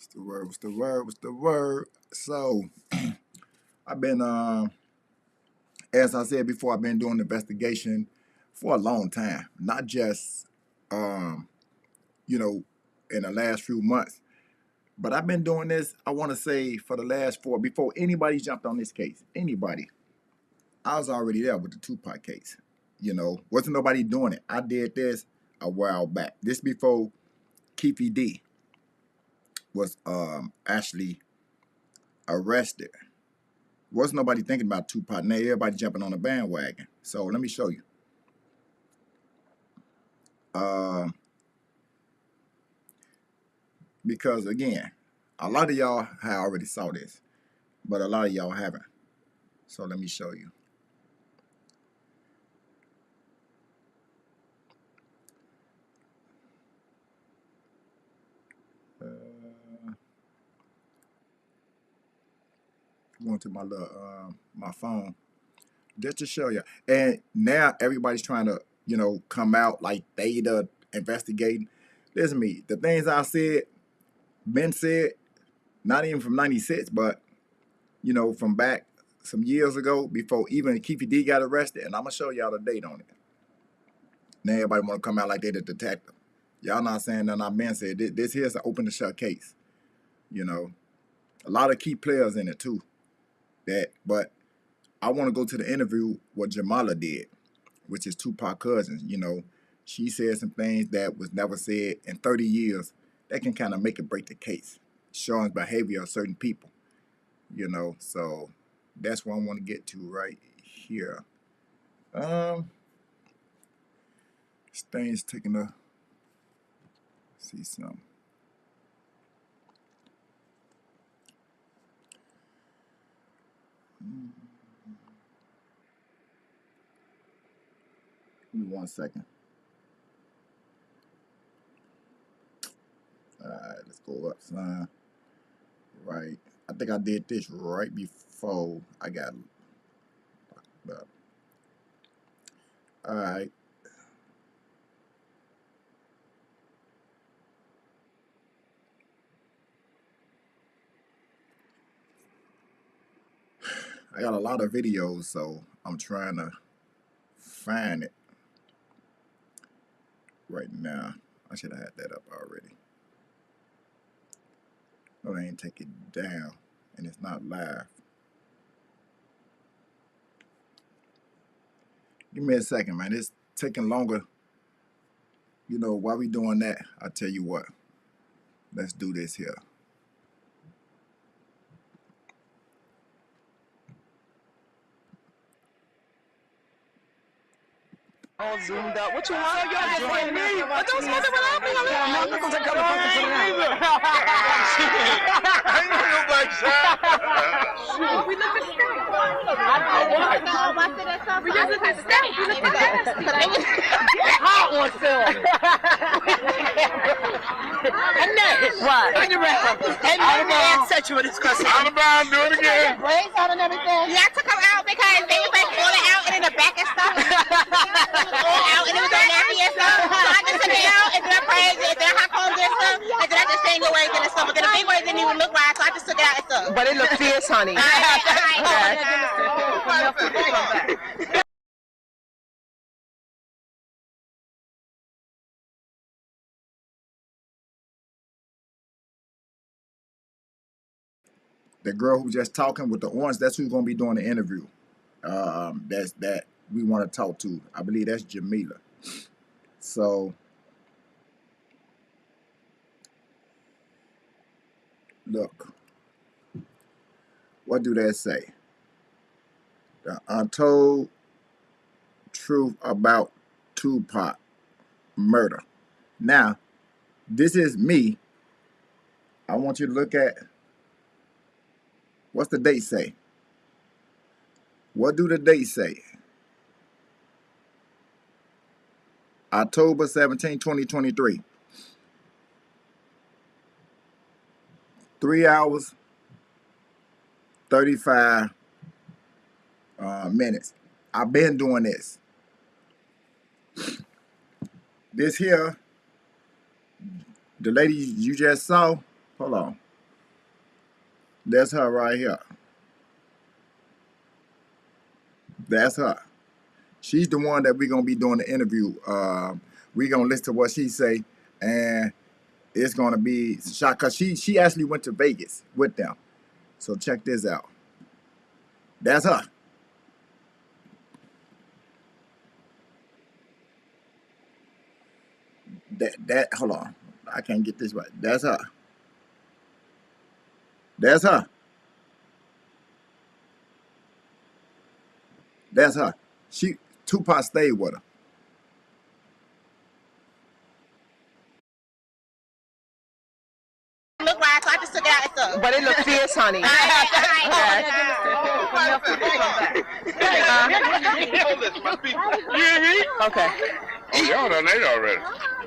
What's the word? What's the word? What's the word? So I've been, as I said before, I've been doing investigation for a long time. Not just, um, you know, in the last few months, but I've been doing this. I want to say for the last four. Before anybody jumped on this case, anybody, I was already there with the Tupac case. Wasn't nobody doing it. I did this a while back. This before Keefe D was actually arrested. Wasn't nobody thinking about Tupac. Now everybody jumping on the bandwagon. So let me show you. Because again, a lot of y'all have already saw this, but a lot of y'all haven't. So let me show you. Going to my little my phone just to show you. And now everybody's trying to come out like they the investigating. Listen to me. The things I said, been said, not even from '96, but from back some years ago before even Keefe D got arrested. And I'm gonna show y'all the date on it. Now everybody want to come out like they the detective. Y'all not saying nothing I've been said. This here's an open and shut case. A lot of key players in it too. But I want to go to the interview what Jamala did, which is Tupac cousins. She said some things that was never said in 30 years that can kind of make or break the case, showing behavior of certain people. So that's what I want to get to right here. This thing's taking a see some. Give me 1 second. Alright, let's go up, son. Right. I think I did this right before I got up. Alright. I got a lot of videos, so I'm trying to find it right now. I should have had that up already. No, I ain't take it down, and it's not live. Give me a second, man. It's taking longer. While we doing that, I'll tell you what. Let's do this here. All zoomed up. What you want? Y'all just saying me. But don't smoke it without me. I'm not gonna take a couple pictures either. I ain't nobody shot. We look at steak. We just look at steak. We look at that. Hot one, Phil. And that. What? And the rest. And man set you with this question. Out of bounds, do it again. Braids out and everything. Yeah, I took them out because they was like falling out and in the back and stuff. Out and it was all nappy and stuff. So I just took it out and then I prayed and then I hot combed this stuff and then I just sang away and stuff. But then the big one didn't even look right, so I just took it out and stuff. But it looked fierce, honey. The girl who just talking with the orange, that's who's gonna be doing the interview. That we want to talk to. I believe that's Jamila. So look, what do they say? The untold truth about Tupac murder. Now, this is me. I want you to look at what's the date say? What do the dates say? October 17, 2023. 3 hours, 35 minutes. I've been doing this. This here, the lady you just saw, hold on. That's her right here. That's her. She's the one that we're gonna be doing the interview. We're gonna listen to what she say, and it's gonna be shot because she actually went to Vegas with them. So check this out. That's her. That hold on. I can't get this right. That's her. That's her. That's her. She Tupac stayed with her. Look right, so I just took it out and stuff. But it looks fierce, honey. Okay. Oh, y'all done ate already.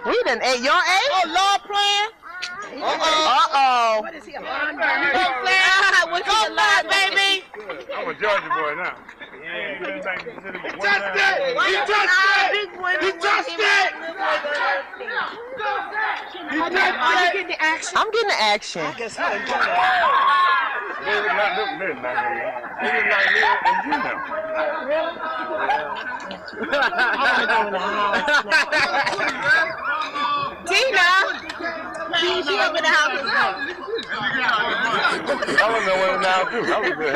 We done ate. Y'all ate? Oh, Lord, playing. Uh-oh. What is he, a linebacker? What's your line, baby? I'm a Georgia boy now. He touched it! He touched it! Are you getting the action? I'm getting the action. They did not look lit like that. They did not live in Tina! She up in the house. I don't know what now too. That was good.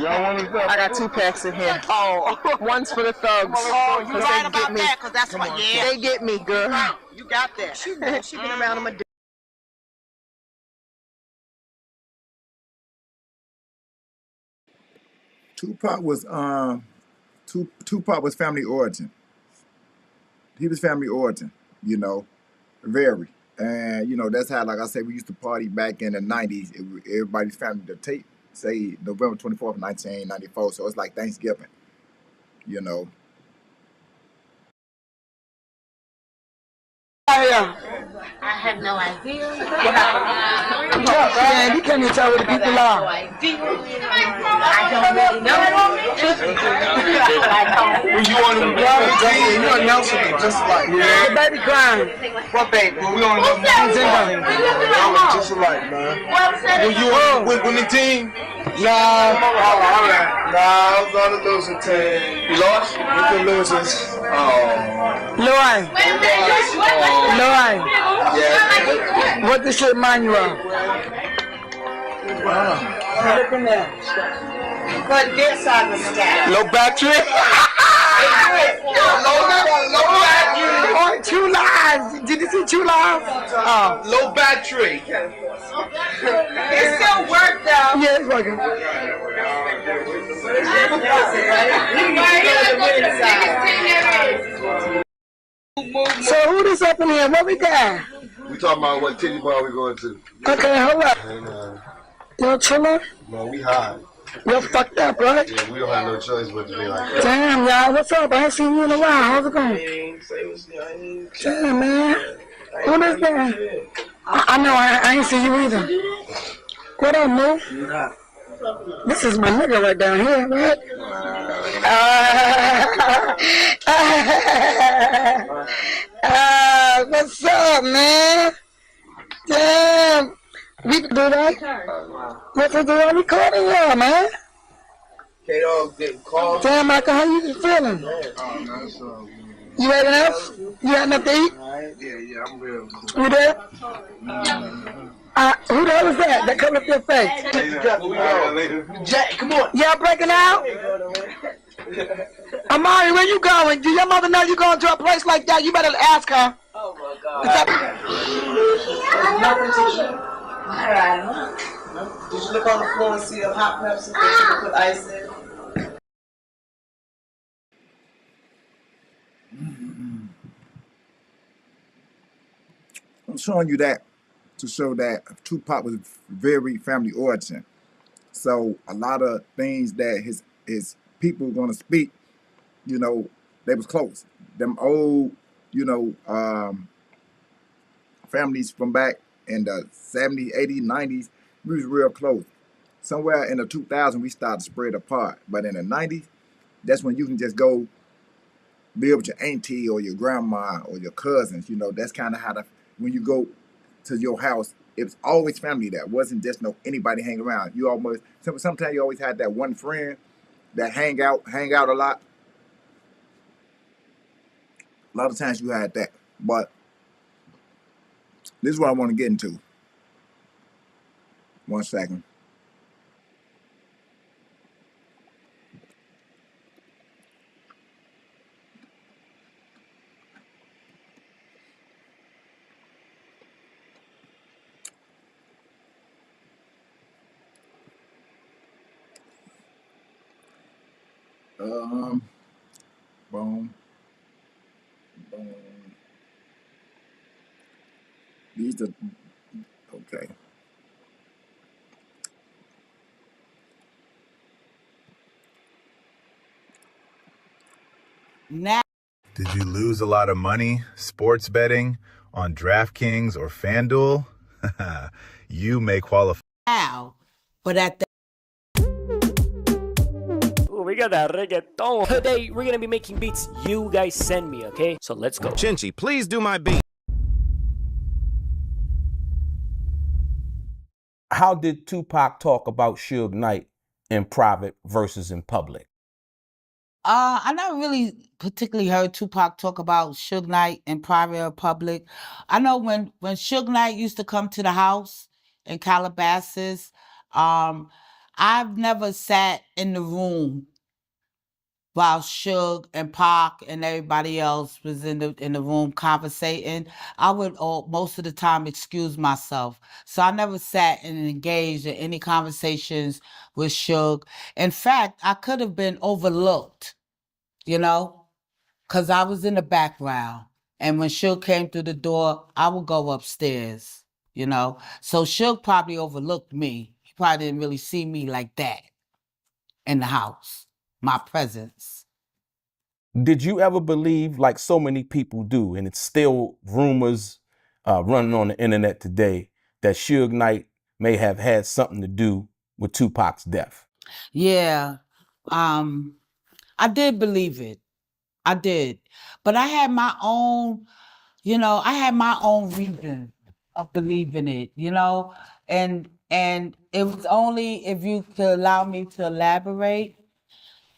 Y'all want to stop? I got 2 packs in here. Oh, one's for the thugs. Oh, you 'Cause right they get about me. that, because that's what, yeah. They get me, girl. You got that. She been around him a day. Tupac was Tupac was family origin. He was family origin, you know, very. And you know, that's how, like I said, we used to party back in the 90s. Everybody's family to tape, say November 24th, 1994. So it's like Thanksgiving, you know. I have no idea. Man, you can't even tell where the people are. I don't really know. When you on the you announcing it just like The baby crying. what baby? When we on the just like man. When you on with the team? Nah, I was on the losing team. You lost? With the losers. Lauren. Lauren. Yeah. What this shit remind you of? Look in there. But this on the staff. Low battery. Low battery. Oh, 2 lives. Did you see 2 lives? Oh. Low battery. It still worked though. Yeah, it's working. So who this up in here? What we got? We talking about what titty bar we going to. Okay, hold up. And, Yo, chillin'? man, we high. You're fucked up, right? Yeah, we don't have no choice but to be like that. Damn, y'all. What's up? I ain't seen you in a while. How's it going? Damn, man. Who is that? I know. I ain't seen you either. What up, Moo? This is my nigga right down here, right? What's up, man? Damn. We can do that? What's the deal? Recording y'all, man. K-Dog getting called. Damn, Michael, how you feeling? You ate enough? You had enough to eat? Yeah, I'm real. You there? Who the hell is that? That covered up your face? Jack, come on. Y'all breaking out? Amari, where you going? Do your mother know you going to a place like that? You better ask her. Oh my God. Alright. Did you look on the floor and see a hot Pepsi that you can put ice in? I'm showing you that to show that Tupac was very family origin. So a lot of things that his people gonna speak, you know, they was close. Them old, you know, families from back in the 70s, 80s, 90s, we was real close. Somewhere in the 2000s, we started to spread apart. But in the 90s, that's when you can just go live with your auntie or your grandma or your cousins. You know, that's kind of how when you go to your house it was always family there. It wasn't just no anybody hanging around. You almost sometimes you always had that one friend that hang out a lot. A lot of times you had that. But this is what I want to get into. 1 second. Boom, boom. These are okay. Now, Did you lose a lot of money sports betting on DraftKings or FanDuel? You may qualify. But at the Ooh, we got that reggaeton. Today, we're gonna be making beats you guys send me, okay? So let's go. Chinchi, please do my beat. How did Tupac talk about Suge Knight in private versus in public? I never really particularly heard Tupac talk about Suge Knight in private or public. I know when Suge Knight used to come to the house in Calabasas, I've never sat in the room while Suge and Pac and everybody else was in the room conversating. I would most of the time excuse myself. So I never sat and engaged in any conversations with Suge. In fact, I could have been overlooked, you know, because I was in the background. And when Suge came through the door, I would go upstairs, you know. So Suge probably overlooked me. He probably didn't really see me like that in the house, my presence. Did you ever believe, like so many people do, and it's still rumors running on the internet today, that Suge Knight may have had something to do with Tupac's death? Yeah, I did believe it. I did. But I had my own, I had my own reason of believing it, and it was only if you could allow me to elaborate.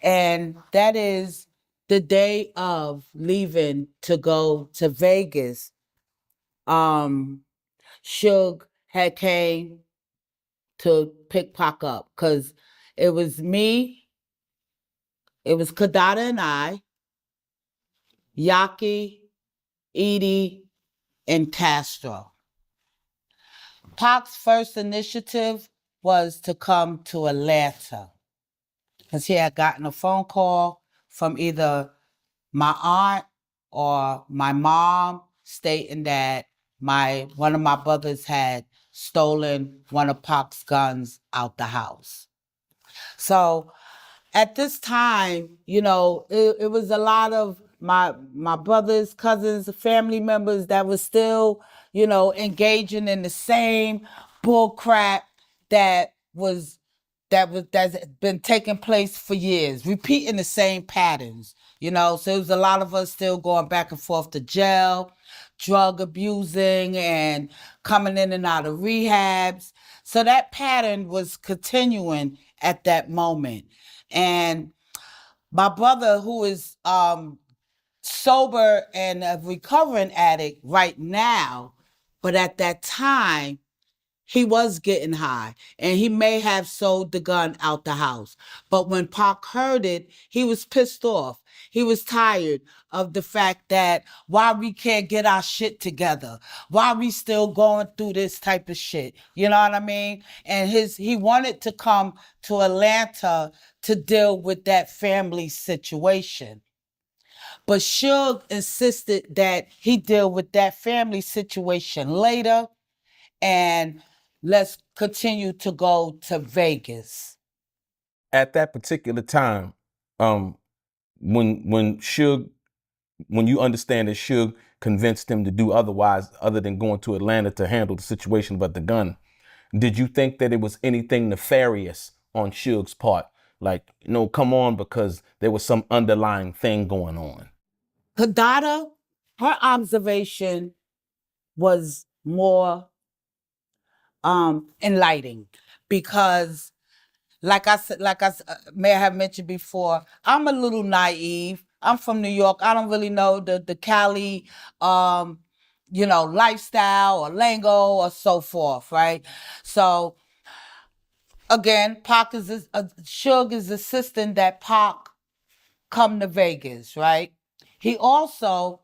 And that is the day of leaving to go to Vegas. Suge had came to pick Pac up because it was me, it was Kadada and I, Yaki, Edie, and Castro. Pac's first initiative was to come to Atlanta because he had gotten a phone call from either my aunt or my mom stating that one of my brothers had stolen one of Pac's guns out the house. So at this time, it was a lot of my brothers, cousins, family members that was still, engaging in the same bull crap that's been taking place for years, repeating the same patterns, So it was a lot of us still going back and forth to jail, drug abusing and coming in and out of rehabs. So that pattern was continuing at that moment. And my brother, who is sober and a recovering addict right now, but at that time, he was getting high and he may have sold the gun out the house. But when Pac heard it, he was pissed off. He was tired of the fact that why we can't get our shit together, why we still going through this type of shit. You know what I mean? And he wanted to come to Atlanta to deal with that family situation. But Suge insisted that he deal with that family situation later, and let's continue to go to Vegas. At that particular time, when you understand that Suge convinced him to do otherwise other than going to Atlanta to handle the situation about the gun, did you think that it was anything nefarious on Suge's part? Like, come on, because there was some underlying thing going on. Kadada, her observation was more enlightening because may I have mentioned before, I'm a little naive. I'm from New York. I don't really know the Cali, lifestyle or lingo or so forth, right? So again, Suge is assisting that Pac come to Vegas, right? He also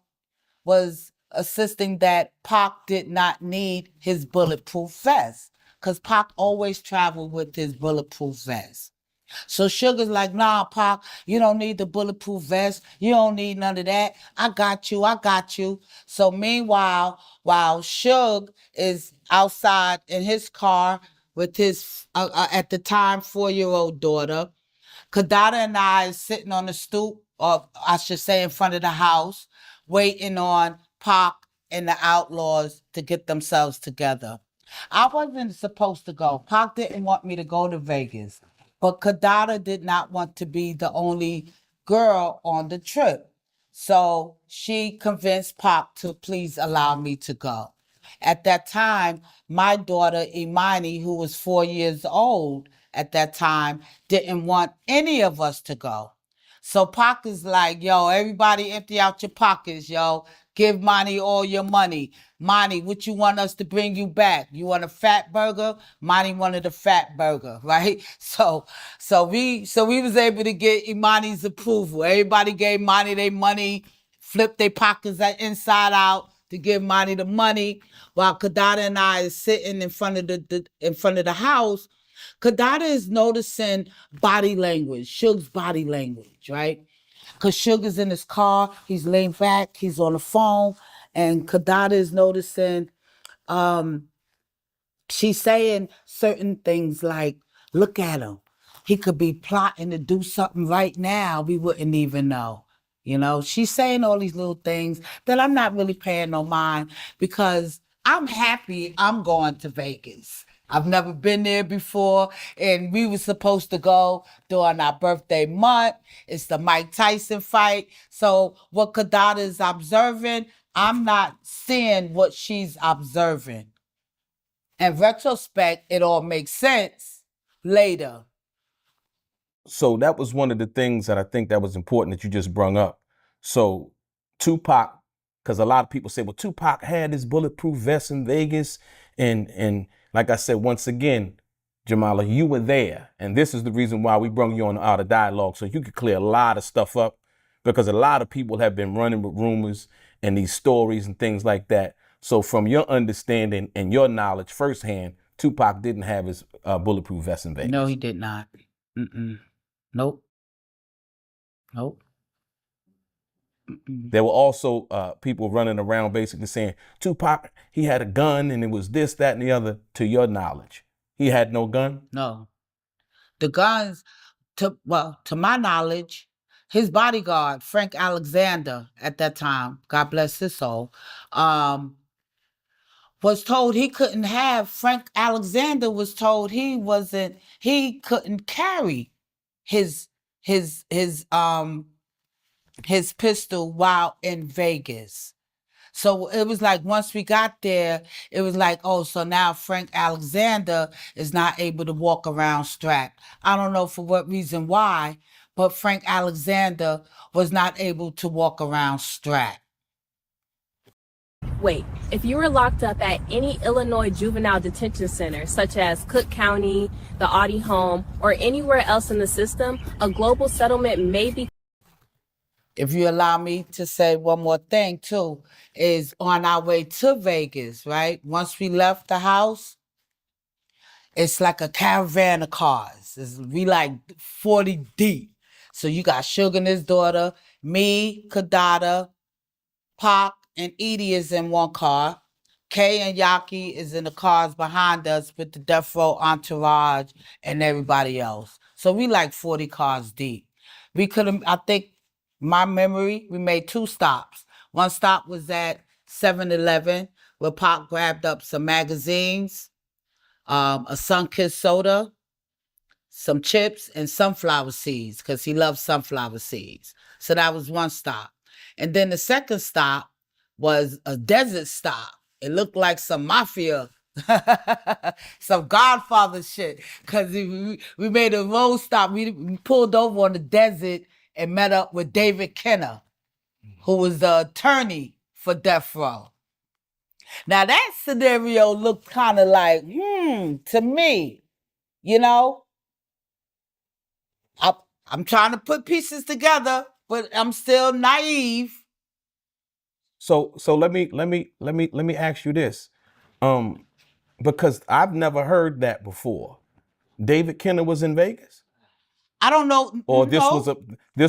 was assisting that Pac did not need his bulletproof vest because Pac always traveled with his bulletproof vest. So Sugar's like, nah, Pac, you don't need the bulletproof vest. You don't need none of that. I got you. I got you. So meanwhile, while Suge is outside in his car with his, at the time, 4-year-old daughter, Kadada and I is sitting on the stoop, or I should say in front of the house, waiting on Pac and the Outlaws to get themselves together. I wasn't supposed to go. Pac didn't want me to go to Vegas, but Kadada did not want to be the only girl on the trip. So she convinced Pac to please allow me to go. At that time, my daughter Imani, who was 4 years old at that time, didn't want any of us to go. So Pac is like, yo, everybody empty out your pockets, yo. Give Monty all your money. Monty, what you want us to bring you back? You want a fat burger? Monty wanted a fat burger, right? So we was able to get Imani's approval. Everybody gave Monty their money, flipped their pockets inside out to give Monty the money, while Kadada and I is sitting in front of the house. Kadada is noticing body language, Suge's body language, right? Because Sugar's in his car, he's laying back, he's on the phone, and Kadada is noticing she's saying certain things like, look at him. He could be plotting to do something right now. We wouldn't even know. She's saying all these little things that I'm not really paying no mind because I'm happy I'm going to Vegas. I've never been there before, and we were supposed to go during our birthday month. It's the Mike Tyson fight. So what Kadada is observing, I'm not seeing what she's observing. In retrospect, it all makes sense later. So that was one of the things that I think that was important that you just brung up. So Tupac, because a lot of people say, well, Tupac had his bulletproof vest in Vegas. And like I said, once again, Jamala, you were there. And this is the reason why we brung you on Out of Dialogue, so you could clear a lot of stuff up, because a lot of people have been running with rumors and these stories and things like that. So from your understanding and your knowledge firsthand, Tupac didn't have his bulletproof vest in Vegas. No, he did not. Nope. There were also people running around basically saying, Tupac, he had a gun and it was this, that, and the other. To your knowledge, he had no gun? No. The guns, to my knowledge, his bodyguard, Frank Alexander, at that time, God bless his soul, was told he couldn't have, Frank Alexander was told he couldn't carry his pistol while in Vegas. So it was like, once we got there, it was like, oh, so now Frank Alexander is not able to walk around strapped. I don't know for what reason why, but Frank Alexander was not able to walk around strapped. Wait, if you were locked up at any Illinois juvenile detention center, such as Cook County, the Audie home, or anywhere else in the system, a global settlement may be. If you allow me to say one more thing too, is on our way to Vegas, right? Once we left the house, it's like a caravan of cars. We like 40 deep. So you got Suge and his daughter, me, Kadada, Pac, and Edie is in one car. Kay and Yaki is in the cars behind us with the Death Row entourage and everybody else. So we like 40 cars deep. We could have, I think, my memory, we made 2 stops. One stop was at 7-Eleven, where Pac grabbed up some magazines, a Sunkist soda, some chips, and sunflower seeds, because he loves sunflower seeds. So that was one stop. And then the second stop was a desert stop. It looked like some mafia Some Godfather shit. Cause we made a road stop. We pulled over on the desert and met up with David Kenner, who was the attorney for Death Row. Now that scenario looked kind of like, to me, you know. I'm trying to put pieces together, but I'm still naive. So let me ask you this. Because I've never heard that before. David Kenner was in Vegas? I don't know. Or this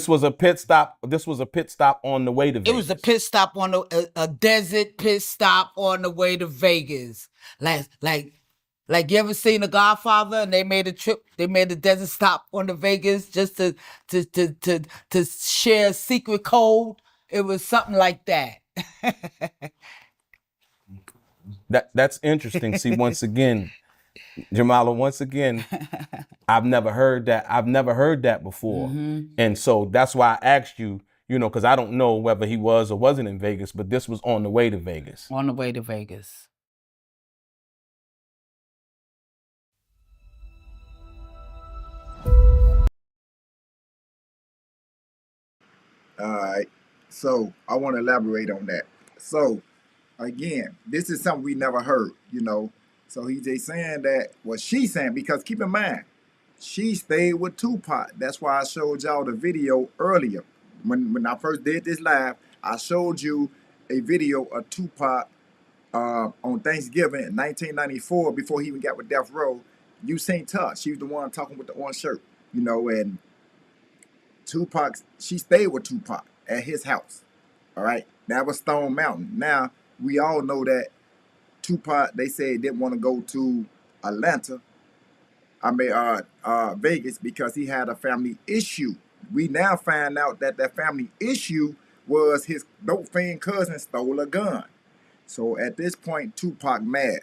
was a pit stop. This was a pit stop on the way to Vegas. It was a pit stop on a desert pit stop on the way to Vegas. Like you ever seen The Godfather and they made a trip, they made a desert stop on the Vegas just to share a secret code. It was something like that. That's interesting. See, once again, Jamala, I've never heard that. I've never heard that before. And so that's why I asked you, because I don't know whether he was or wasn't in Vegas, but this was on the way to Vegas. On the way to Vegas. All right. So I want to elaborate on that. So again, this is something we never heard, So he's just saying that what she's saying, because keep in mind, she stayed with Tupac. That's why I showed y'all the video earlier. When I first did this live, I showed you a video of Tupac on Thanksgiving in 1994 before he even got with Death Row. You seen Tuck. She was the one talking with the orange shirt, and Tupac, she stayed with Tupac at his house. All right. That was Stone Mountain. Now, we all know that Tupac, they said, didn't want to go to Vegas because he had a family issue. We now find out that family issue was his dope fiend cousin stole a gun. So at this point, Tupac mad.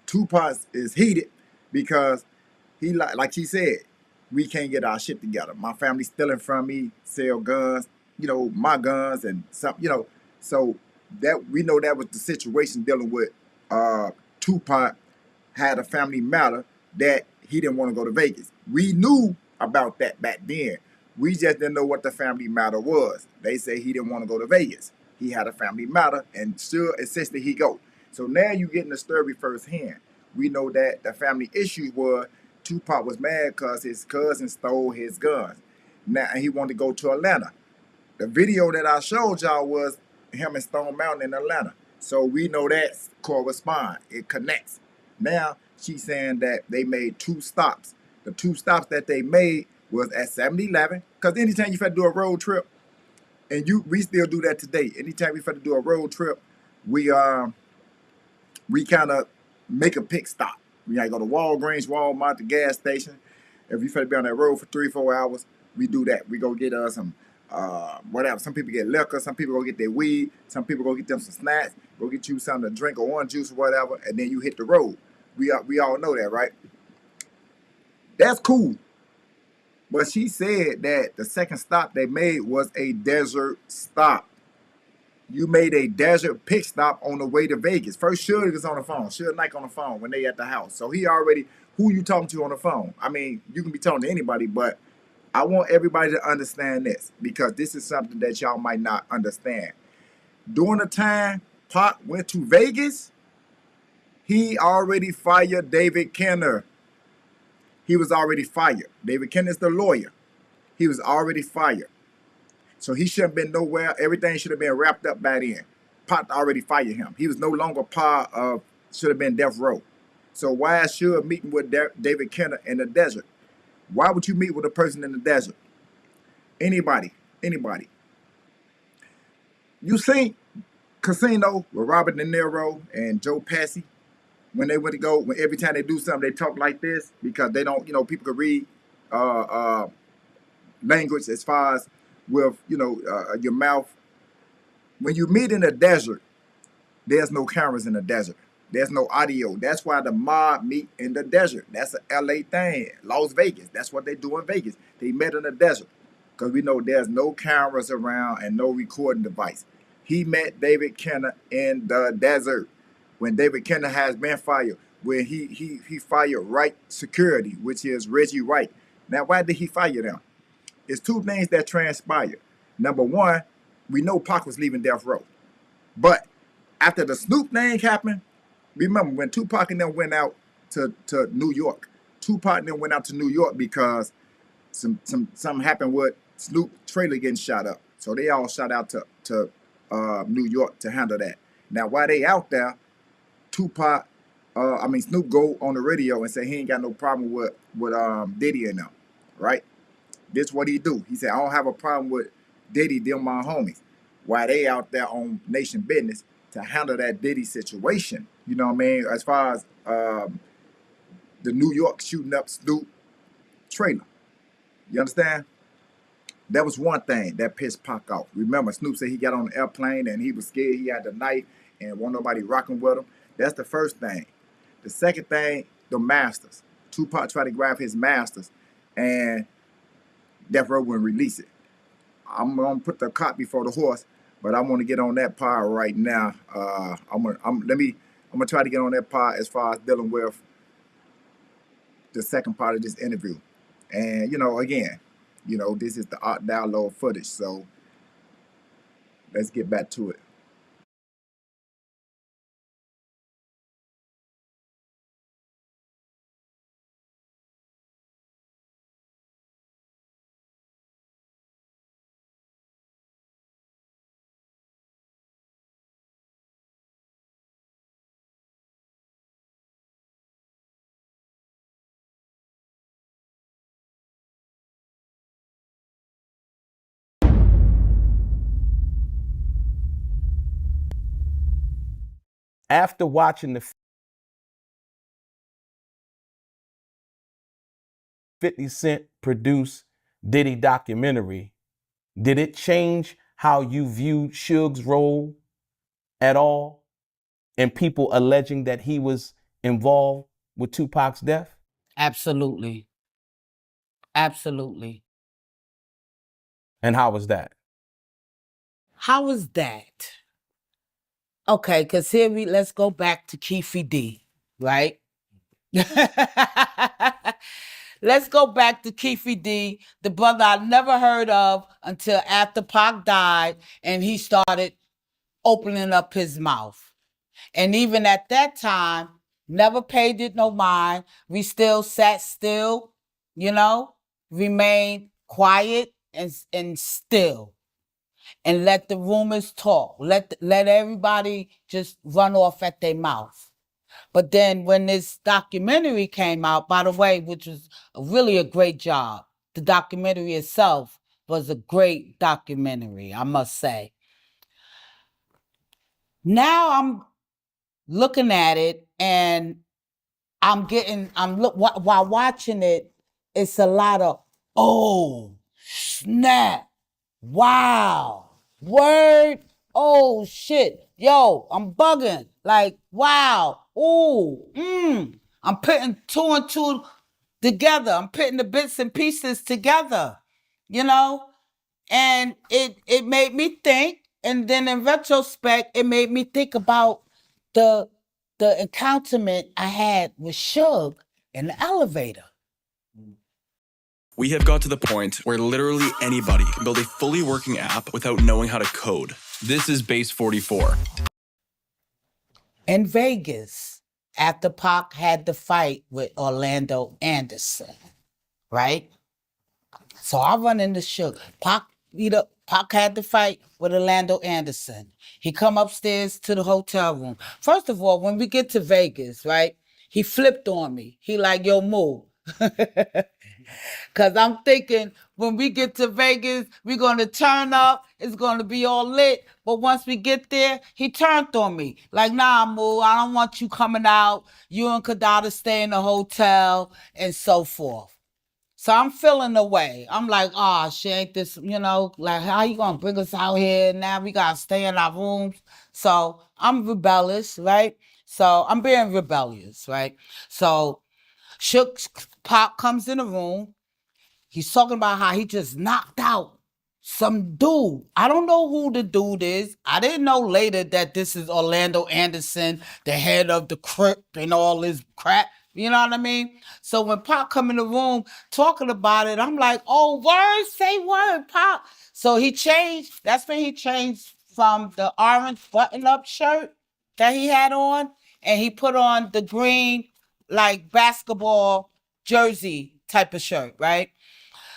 Tupac is heated because he, like she said, we can't get our shit together. My family's stealing from me, sell guns, my guns and something, So that we know that was the situation dealing with Tupac had a family matter that he didn't want to go to Vegas. We knew about that back then. We just didn't know what the family matter was. They say he didn't want to go to Vegas. He had a family matter and still insisted he go. So now you getting the story firsthand. We know that the family issue was Tupac was mad because his cousin stole his guns. Now he wanted to go to Atlanta. The video that I showed y'all was him in Stone Mountain in Atlanta. So we know that correspond. It connects. Now she's saying that they made 2 stops. The 2 stops that they made was at 7-Eleven. Because anytime you had to do a road trip, and we still do that today. Anytime we had to do a road trip, we kind of make a pit stop. We gotta go to Walgreens, Walmart, the gas station. If you had to be on that road for 3-4 hours, we do that. We go get us some whatever. Some people get liquor, some people go get their weed, some people go get them some snacks, go get you something to drink or orange juice or whatever, and then you hit the road. We all know that, right? That's cool. But she said that the second stop they made was a desert stop. You made a desert pit stop on the way to Vegas. First, Suge was on the phone. Suge Knight on the phone when they at the house. So he already, who you talking to on the phone? I mean, you can be talking to anybody, but I want everybody to understand this because this is something that y'all might not understand. During the time Pac went to Vegas, he already fired David Kenner. He was already fired. David Kenner's the lawyer. He was already fired. So he shouldn't have been nowhere. Everything should have been wrapped up by then. Pac already fired him. He was no longer part of, should have been Death Row. So why is Suge meeting with David Kenner in the desert? Why would you meet with a person in the desert? Anybody. You seen Casino with Robert De Niro and Joe Pesci? When they went to go, when every time they do something, they talk like this because they don't, people could read language as far as with, your mouth. When you meet in the desert, there's no cameras in the desert. There's no audio. That's why the mob meet in the desert. That's a LA thing. Las Vegas. That's what they do in Vegas. They met in the desert because we know there's no cameras around and no recording device. He met David Kenner in the desert. when David Kenner has been fired, when he fired Wright Security, which is Reggie Wright. Now, why did he fire them? It's two things that transpired. Number one, we know Pac was leaving Death Row. But after the Snoop thing happened, remember when Tupac and them went out to New York. Tupac and them went out to New York because something happened with Snoop trailer getting shot up. So they all shot out to New York to handle that. Now while they out there, Snoop go on the radio and say he ain't got no problem with Diddy and them, right? This what he do. He said, I don't have a problem with Diddy, them my homies. While they out there on nation business to handle that Diddy situation. You know what I mean? As far as the New York shooting up Snoop trailer. You understand? That was one thing that pissed Pac off. Remember, Snoop said he got on the airplane and he was scared. He had the knife and wasn't nobody rocking with him. That's the first thing. The second thing, the masters. Tupac tried to grab his masters and Death Row wouldn't release it. I'm gonna put the cart before the horse, but I want to get on that part right now. I'm gonna try to get on that part as far as dealing with the second part of this interview. And again, this is the art download footage, so let's get back to it. After watching the 50 Cent produce Diddy documentary, did it change how you viewed Suge's role at all? And people alleging that he was involved with Tupac's death? Absolutely. Absolutely. And how was that? How was that? Okay, because let's go back to Keefy D, right? Let's go back to Keefy D, the brother I never heard of until after Pac died and he started opening up his mouth. And even at that time, never paid it no mind. We still sat still, remained quiet and still. And let the rumors talk. Let everybody just run off at their mouth. But then when this documentary came out, by the way, which was really a great job, the documentary itself was a great documentary, I must say. Now I'm looking at it and while watching it, it's a lot of, oh, snap, wow, word, oh, shit, yo, I'm bugging, like, wow, ooh, I'm putting two and two together. I'm putting the bits and pieces together, and it made me think, and then in retrospect, it made me think about the encounterment I had with Suge in the elevator. We have got to the point where literally anybody can build a fully working app without knowing how to code. This is Base 44. In Vegas, after Pac had the fight with Orlando Anderson, right? So I run into Suge. Pac had the fight with Orlando Anderson. He come upstairs to the hotel room. First of all, when we get to Vegas, right, he flipped on me. He like, yo, move. Because I'm thinking when we get to Vegas, we're going to turn up. It's going to be all lit. But once we get there, he turned on me. Like, nah, Moo, I don't want you coming out. You and Kadada stay in the hotel and so forth. So I'm feeling the way. I'm like, oh, shit, ain't this, like, how you going to bring us out here? Now we got to stay in our rooms. So I'm rebellious, right? So I'm being rebellious, right? So Shook Pop comes in the room. He's talking about how he just knocked out some dude. I don't know who the dude is. I didn't know later that this is Orlando Anderson, the head of the Crip and all this crap. You know what I mean? So when Pop come in the room talking about it, I'm like, oh, word, say word, Pop. So he changed. That's when he changed from the orange button-up shirt that he had on, and he put on the green, like, basketball jersey type of shirt, right?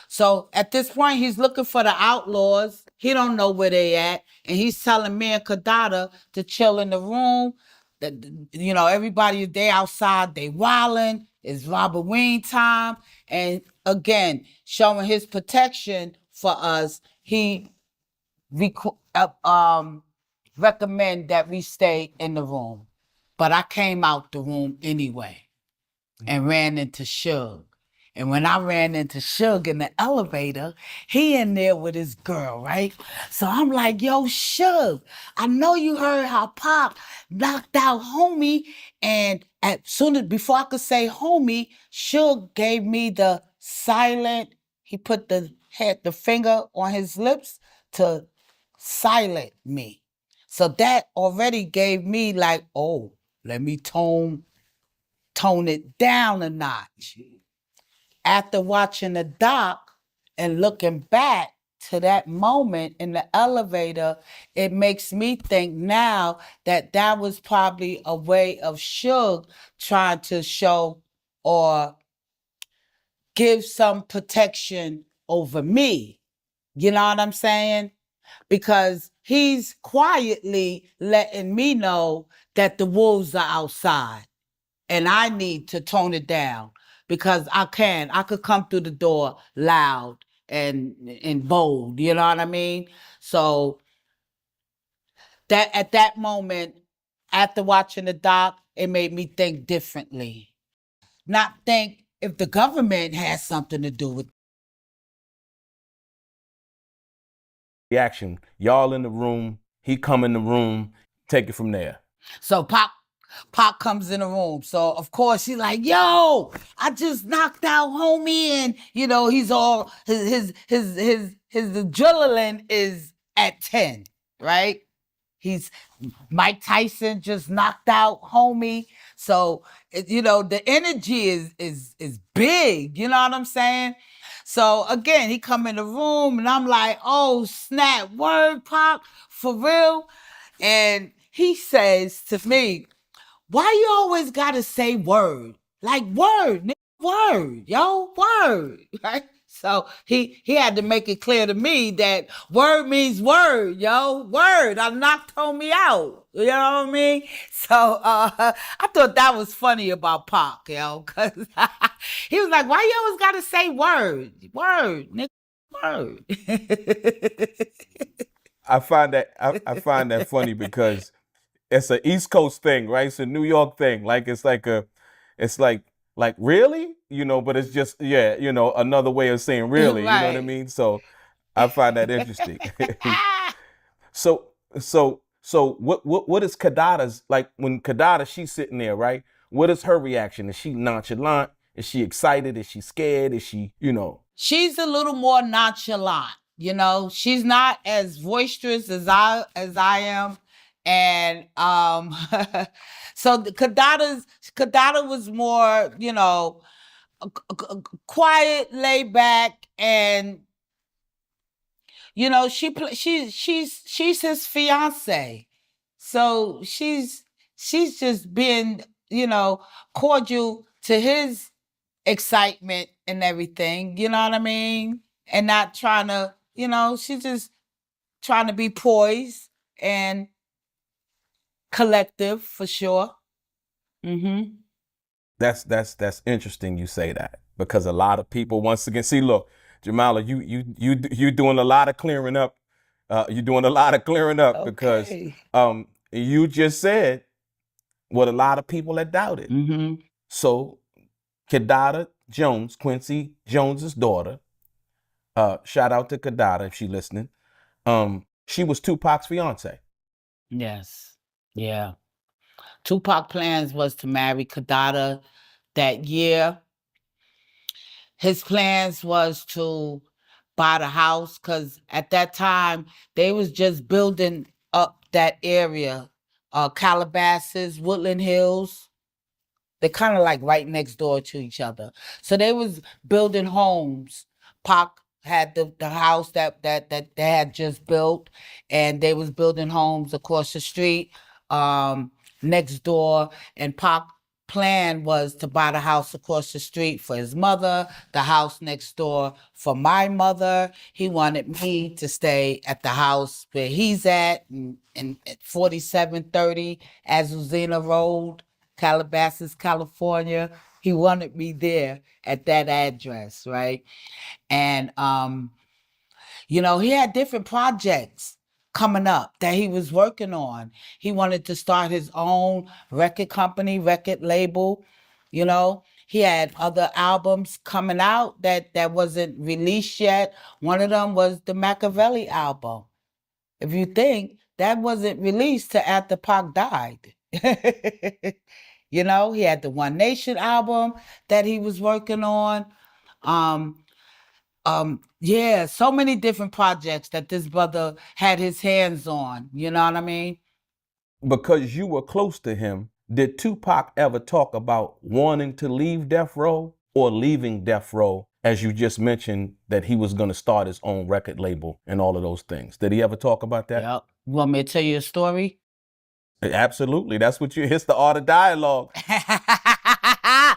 So at this point, he's looking for the outlaws. He don't know where they at, and he's telling me and Kadada to chill in the room. That, you know, everybody they outside, they wilding. It's Robert Wayne time, and again, showing his protection for us. He recommend that we stay in the room, but I came out the room anyway and ran into Suge. And when I ran into Suge in the elevator, he in there with his girl, right? So I'm like, yo, Suge, I know you heard how Pop knocked out homie. And as soon as, before I could say homie, Suge gave me the silent, he put the finger on his lips to silent me. So that already gave me like, oh, let me tone it down a notch. After watching the doc and looking back to that moment in the elevator, it makes me think now that that was probably a way of Suge trying to show or give some protection over me. You know what I'm saying? Because he's quietly letting me know that the wolves are outside. And I need to tone it down because I could come through the door loud and bold, you know what I mean? So that at that moment, after watching the doc, it made me think differently. Not think if the government has something to do with Reaction. Y'all in the room, he come in the room, take it from there. So Pop comes in the room. So of course she's like, yo, I just knocked out homie. And you know, he's all his adrenaline is at 10, right? He's Mike Tyson just knocked out homie. So you know, the energy is big, you know what I'm saying? So again, he come in the room and I'm like, oh snap, word Pop, for real? And he says to me, why you always gotta say word? Like word, nigga, word, yo, word, right? So he had to make it clear to me that word means word, yo, word. I knocked homie out. You know what I mean? So I thought that was funny about Pac, yo, cause he was like, why you always gotta say word? Word, nigga, word. I find that funny because it's an East Coast thing, right? It's a New York thing. Like it's like really, you know, but it's just another way of saying really, you know what I mean? So I find that interesting. So what is Kadada's like when Kadada she's sitting there, right? What is her reaction? Is she nonchalant? Is she excited? Is she scared? Is she, you know? She's a little more nonchalant, you know. She's not as boisterous as I am. And so Kadada was more, you know, quiet, laid back, and you know, she's his fiance. So she's just being, you know, cordial to his excitement and everything, you know what I mean? And not trying to, you know, she's just trying to be poised and collective for sure. Mm-hmm. That's interesting you say that because a lot of people once again see, look, Jamala, you doing a lot of clearing up. You're doing a lot of clearing up because you just said what a lot of people had doubted. Mm-hmm. So Kadada Jones, Quincy Jones's daughter, shout out to Kadada if she's listening. She was Tupac's fiance. Yes. Yeah. Tupac plans was to marry Kadada that year. His plans was to buy the house, because at that time they was just building up that area, Calabasas, Woodland Hills. They're kind of like right next door to each other. So they was building homes. Pac had the house that they had just built, and they was building homes across the street, next door. And Pac plan was to buy the house across the street for his mother, the house next door for my mother. He wanted me to stay at the house where he's at, at 4730 Azuzina Road, Calabasas, California. He wanted me there at that address, right? And he had different projects coming up that he was working on. He wanted to start his own record company, record label. He had other albums coming out that wasn't released yet. One of them was the Machiavelli album. If you think, that wasn't released till after Pac died. He had the One Nation album that he was working on. Yeah, so many different projects that this brother had his hands on. You know what I mean? Because you were close to him, did Tupac ever talk about wanting to leave Death Row or leaving Death Row, as you just mentioned that he was going to start his own record label and all of those things? Did he ever talk about that? Yep. You want me to tell you a story? Absolutely. That's what it's the art of dialogue. I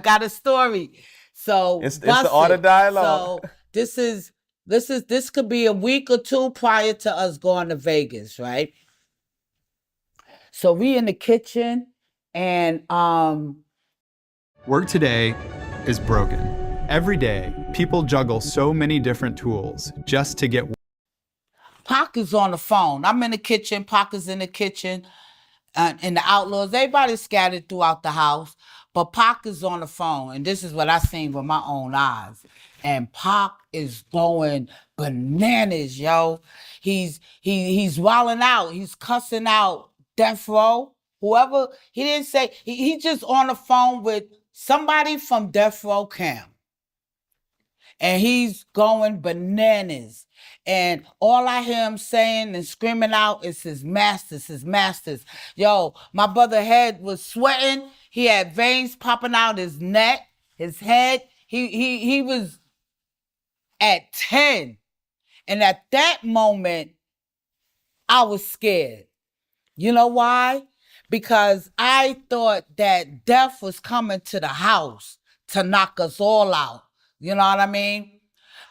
got a story. So it's the art of dialogue. So this could be a week or two prior to us going to Vegas, right? So we in the kitchen, and work today is broken. Every day, people juggle so many different tools just to get. Pac is on the phone. I'm in the kitchen. Pac is in the kitchen. And the Outlaws, everybody's scattered throughout the house. But Pac is on the phone. And this is what I seen with my own eyes. And Pac is going bananas, yo. He's wilding out. He's cussing out Death Row. Whoever, he didn't say, he just on the phone with somebody from Death Row camp. And he's going bananas. And all I hear him saying and screaming out is his masters, his masters. Yo, my brother's head was sweating. He had veins popping out his neck, his head. He was at 10. And at that moment, I was scared. You know why? Because I thought that death was coming to the house to knock us all out. You know what I mean?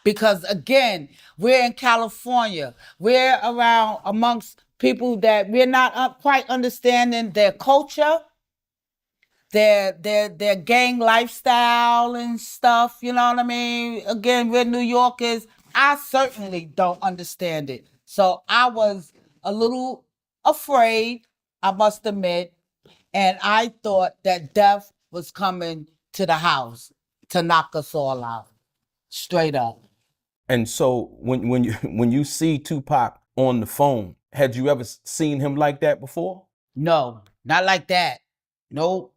Because again, we're in California. We're around amongst people that we're not quite understanding their culture, their gang lifestyle and stuff. You know what I mean? Again, we're New Yorkers. I certainly don't understand it. So I was a little afraid, I must admit, and I thought that death was coming to the house to knock us all out, straight up. And so when you see Tupac on the phone, had you ever seen him like that before? No, not like that. Nope.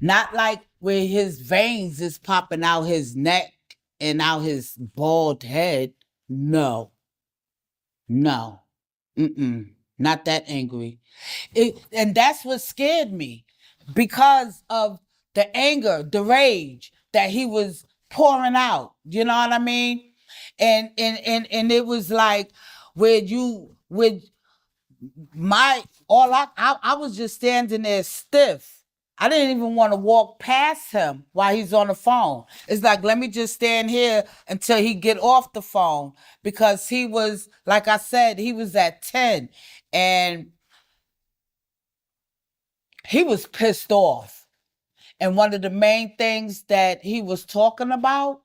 Not like where his veins is popping out his neck and out his bald head. No. Not that angry. And that's what scared me, because of the anger, the rage that he was pouring out. You know what I mean? And it was like I was just standing there stiff. I didn't even want to walk past him while he's on the phone. It's like, let me just stand here until he get off the phone, because he was, like I said, he was at 10 and he was pissed off. And one of the main things that he was talking about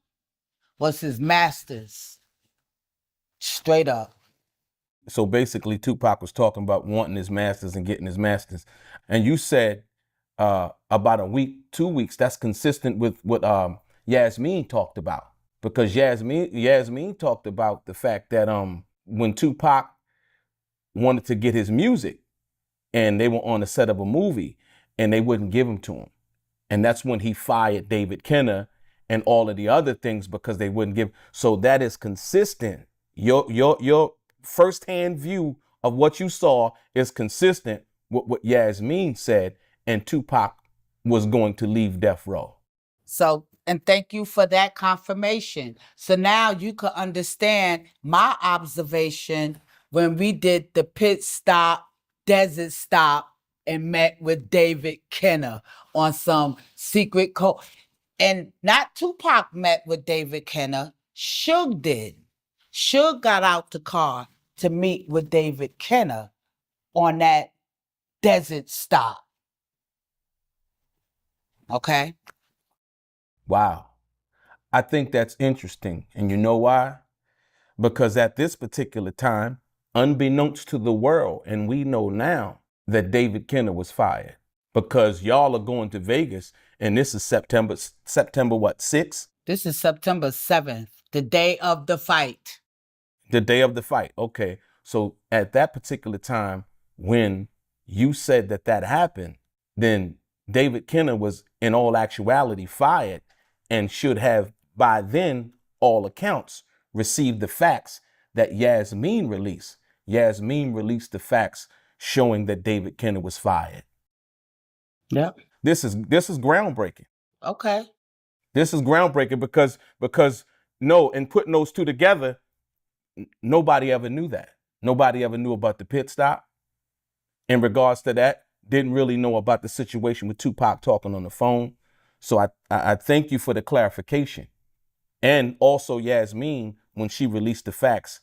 was his masters. Straight up. So basically, Tupac was talking about wanting his masters and getting his masters. And you said about a week, 2 weeks, that's consistent with what Yasmin talked about. Because Yasmin talked about the fact that when Tupac wanted to get his music and they were on the set of a movie and they wouldn't give him to him. And that's when he fired David Kenner and all of the other things because they wouldn't give. So that is consistent. Your firsthand view of what you saw is consistent with what Yasmin said, and Tupac was going to leave death row. So, and thank you for that confirmation. So now you can understand my observation when we did the pit stop, desert stop, and met with David Kenner on some secret code. And not Tupac met with David Kenner, Suge did. Suge got out the car to meet with David Kenner on that desert stop. Okay? Wow. I think that's interesting. And you know why? Because at this particular time, unbeknownst to the world, and we know now that David Kenner was fired because y'all are going to Vegas, and this is September what, 6th? This is September 7th, the day of the fight. The day of the fight. Okay. So at that particular time, when you said that that happened, then David Kenner was in all actuality fired and should have by then, all accounts, received the facts that Yasmin released. Yasmin released the facts showing that David Kenner was fired. Yep. This is groundbreaking. Okay. This is groundbreaking because no, in putting those two together, nobody ever knew that. Nobody ever knew about the pit stop. In regards to that, didn't really know about the situation with Tupac talking on the phone. So I thank you for the clarification. And also Yasmin, when she released the facts,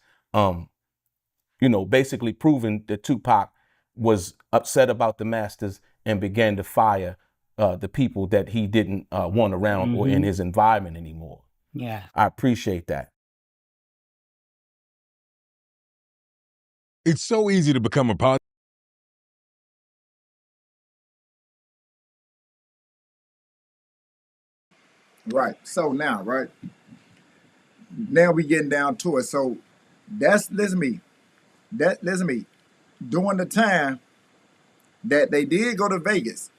basically proving that Tupac was upset about the masters and began to fire the people that he didn't want around or in his environment anymore. Yeah. I appreciate that. It's so easy to become a positive. Right. So now, right now we getting down to it. So listen to me. During the time that they did go to Vegas,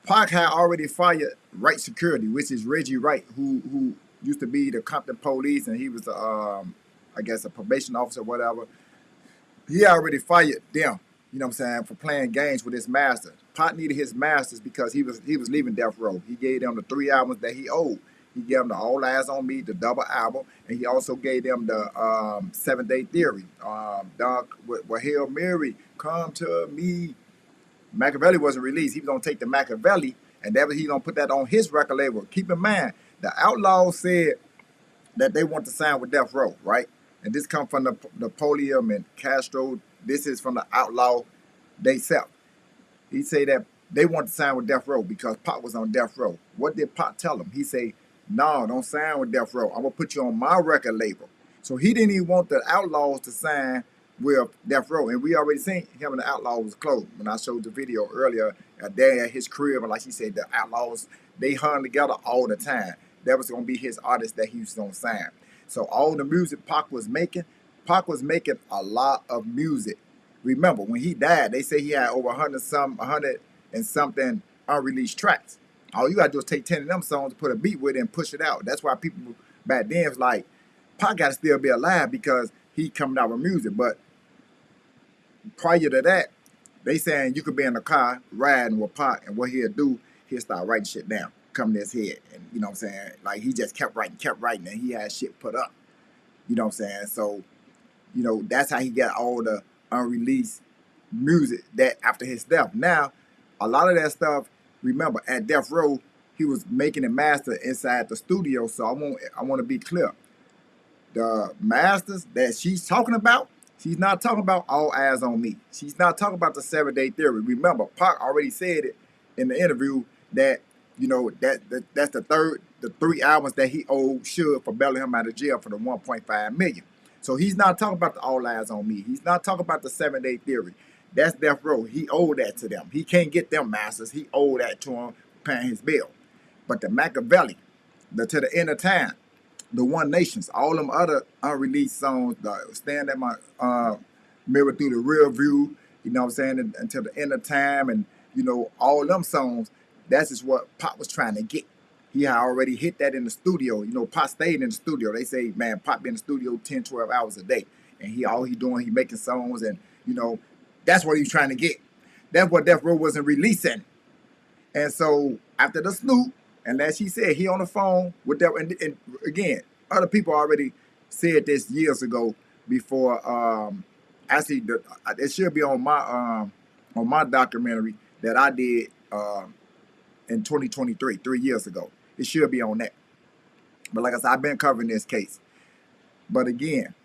Pac had already fired Wright Security, which is Reggie Wright, who used to be the Compton Police, and he was I guess a probation officer, or whatever. He already fired them, you know what I'm saying, for playing games with his master. Pac needed his masters because he was leaving death row. He gave them the 3 albums that he owed. He gave them the All Eyes on Me, the double album, and he also gave them the 7 Day Theory. With Hail Mary, come to me. Machiavelli wasn't released. He was gonna take the Machiavelli, and that was he gonna put that on his record label. Keep in mind, the Outlaws said that they want to sign with Death Row, right? And this come from the Napoleon and Castro. This is from the Outlaw they self. He say that they want to sign with Death Row because Pac was on Death Row. What did Pac tell him? He say, no, don't sign with Death Row. I'm gonna put you on my record label. So he didn't even want the Outlaws to sign with Death Row. And we already seen him and the Outlaws was close. When I showed the video earlier, there at his crib, and like she said, the Outlaws, they hung together all the time. That was gonna be his artist that he was gonna sign. So all the music Pac was making a lot of music. Remember, when he died, they say he had over 100 and something unreleased tracks. All you gotta do is take 10 of them songs, put a beat with it, and push it out. That's why people back then was like, Pac gotta still be alive because he coming out with music. But prior to that, they saying you could be in the car riding with Pac, and what he'll do, he'll start writing shit down, come to his head. And you know what I'm saying? Like he just kept writing, and he had shit put up. You know what I'm saying? So, that's how he got all the unreleased music that after his death. Now, a lot of that stuff, remember, at Death Row, he was making it master inside the studio. So I want to be clear. The masters that she's talking about, she's not talking about All Eyes on Me. She's not talking about the 7 Day Theory. Remember, Pac already said it in the interview that, that's the 3 albums that he owed Suge for bailing him out of jail for the $1.5 million. So he's not talking about the All Eyes on Me. He's not talking about the 7 Day Theory. That's Death Row. He owed that to them. He can't get them masters. He owed that to him, paying his bill. But the Machiavelli, To the End of Time, the One Nations, all them other unreleased songs, the Stand at My Mirror Through the Rear View, you know what I'm saying, Until the End of Time, and, all them songs, that's just what Pac was trying to get. he had already hit that in the studio. You know, Pop stayed in the studio. They say, man, Pop been in the studio 10, 12 hours a day. And all he doing, he making songs, and, you know, that's what he was trying to get. That's what Death Row wasn't releasing. And so after the Snoop, and as she said, he on the phone with that. And again, other people already said this years ago before. Actually, it should be on my documentary that I did in 2023, 3 years ago. It should be on that. But like I said, I've been covering this case. But again,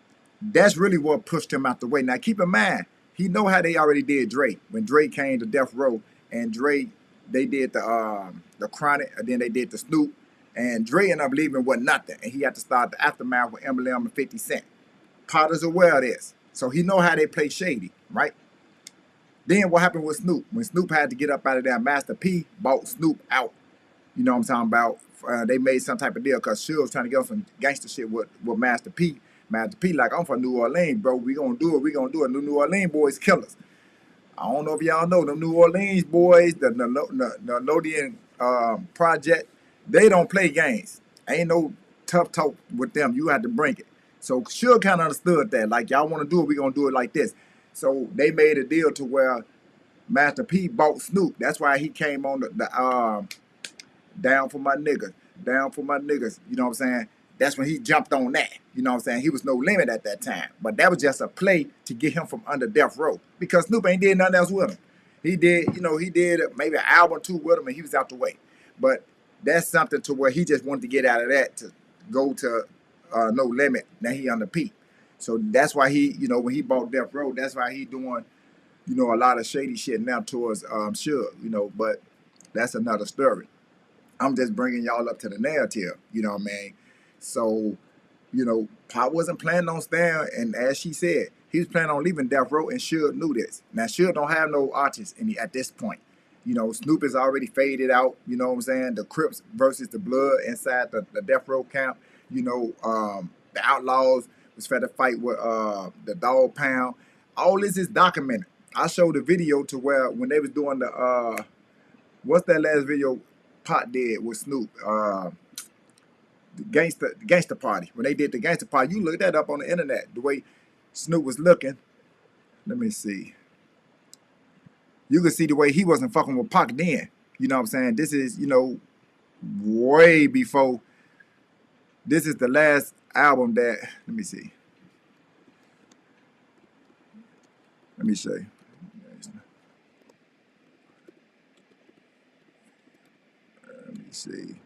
that's really what pushed him out the way. Now, keep in mind, he know how they already did Dre. When Dre came to Death Row, and Dre, they did the Chronic, and then they did the Snoop, and Dre ended up leaving with nothing, and he had to start the aftermath with Eminem and 50 Cent. Potter's aware of this, so he know how they play shady, right? Then what happened with Snoop? When Snoop had to get up out of there, Master P bought Snoop out. You know what I'm talking about? They made some type of deal because Suge was trying to get on some gangster shit with Master P. Master P like, I'm from New Orleans, bro. We gonna do it. We gonna do it. The New Orleans boys killers. I don't know if y'all know them New Orleans boys, the Nickelodeon project. They don't play games. Ain't no tough talk with them. You have to bring it. So Suge kind of understood that. Like, y'all want to do it, we gonna do it like this. So they made a deal to where Master P bought Snoop. That's why he came on the Down for My Niggas. Down for My Niggas. You know what I'm saying? That's when he jumped on that. You know what I'm saying? He was No Limit at that time. But that was just a play to get him from under Death Row. Because Snoop ain't did nothing else with him. He did, he did maybe an album or two with him, and he was out the way. But that's something to where he just wanted to get out of that to go to No Limit. Now he under P. So that's why he, when he bought Death Row, that's why he doing, a lot of shady shit now towards Suge, but that's another story. I'm just bringing y'all up to the narrative, you know what I mean? So, Pop wasn't planning on staying, and as she said, he was planning on leaving Death Row, and Suge knew this. Now, Suge don't have no artists at this point. Snoop is already faded out, you know what I'm saying? The Crips versus the Blood inside the Death Row camp, the Outlaws was fed to fight with the Dog Pound. All this is documented. I showed a video to where when they was doing the, what's that last video Pop did with Snoop? The gangster party. When they did the gangster party, you look that up on the internet. The way Snoop was looking. Let me see. You can see the way he wasn't fucking with Pac then. You know what I'm saying? This is, way before. This is the last album that. Let me see. Let me show you. Let me see.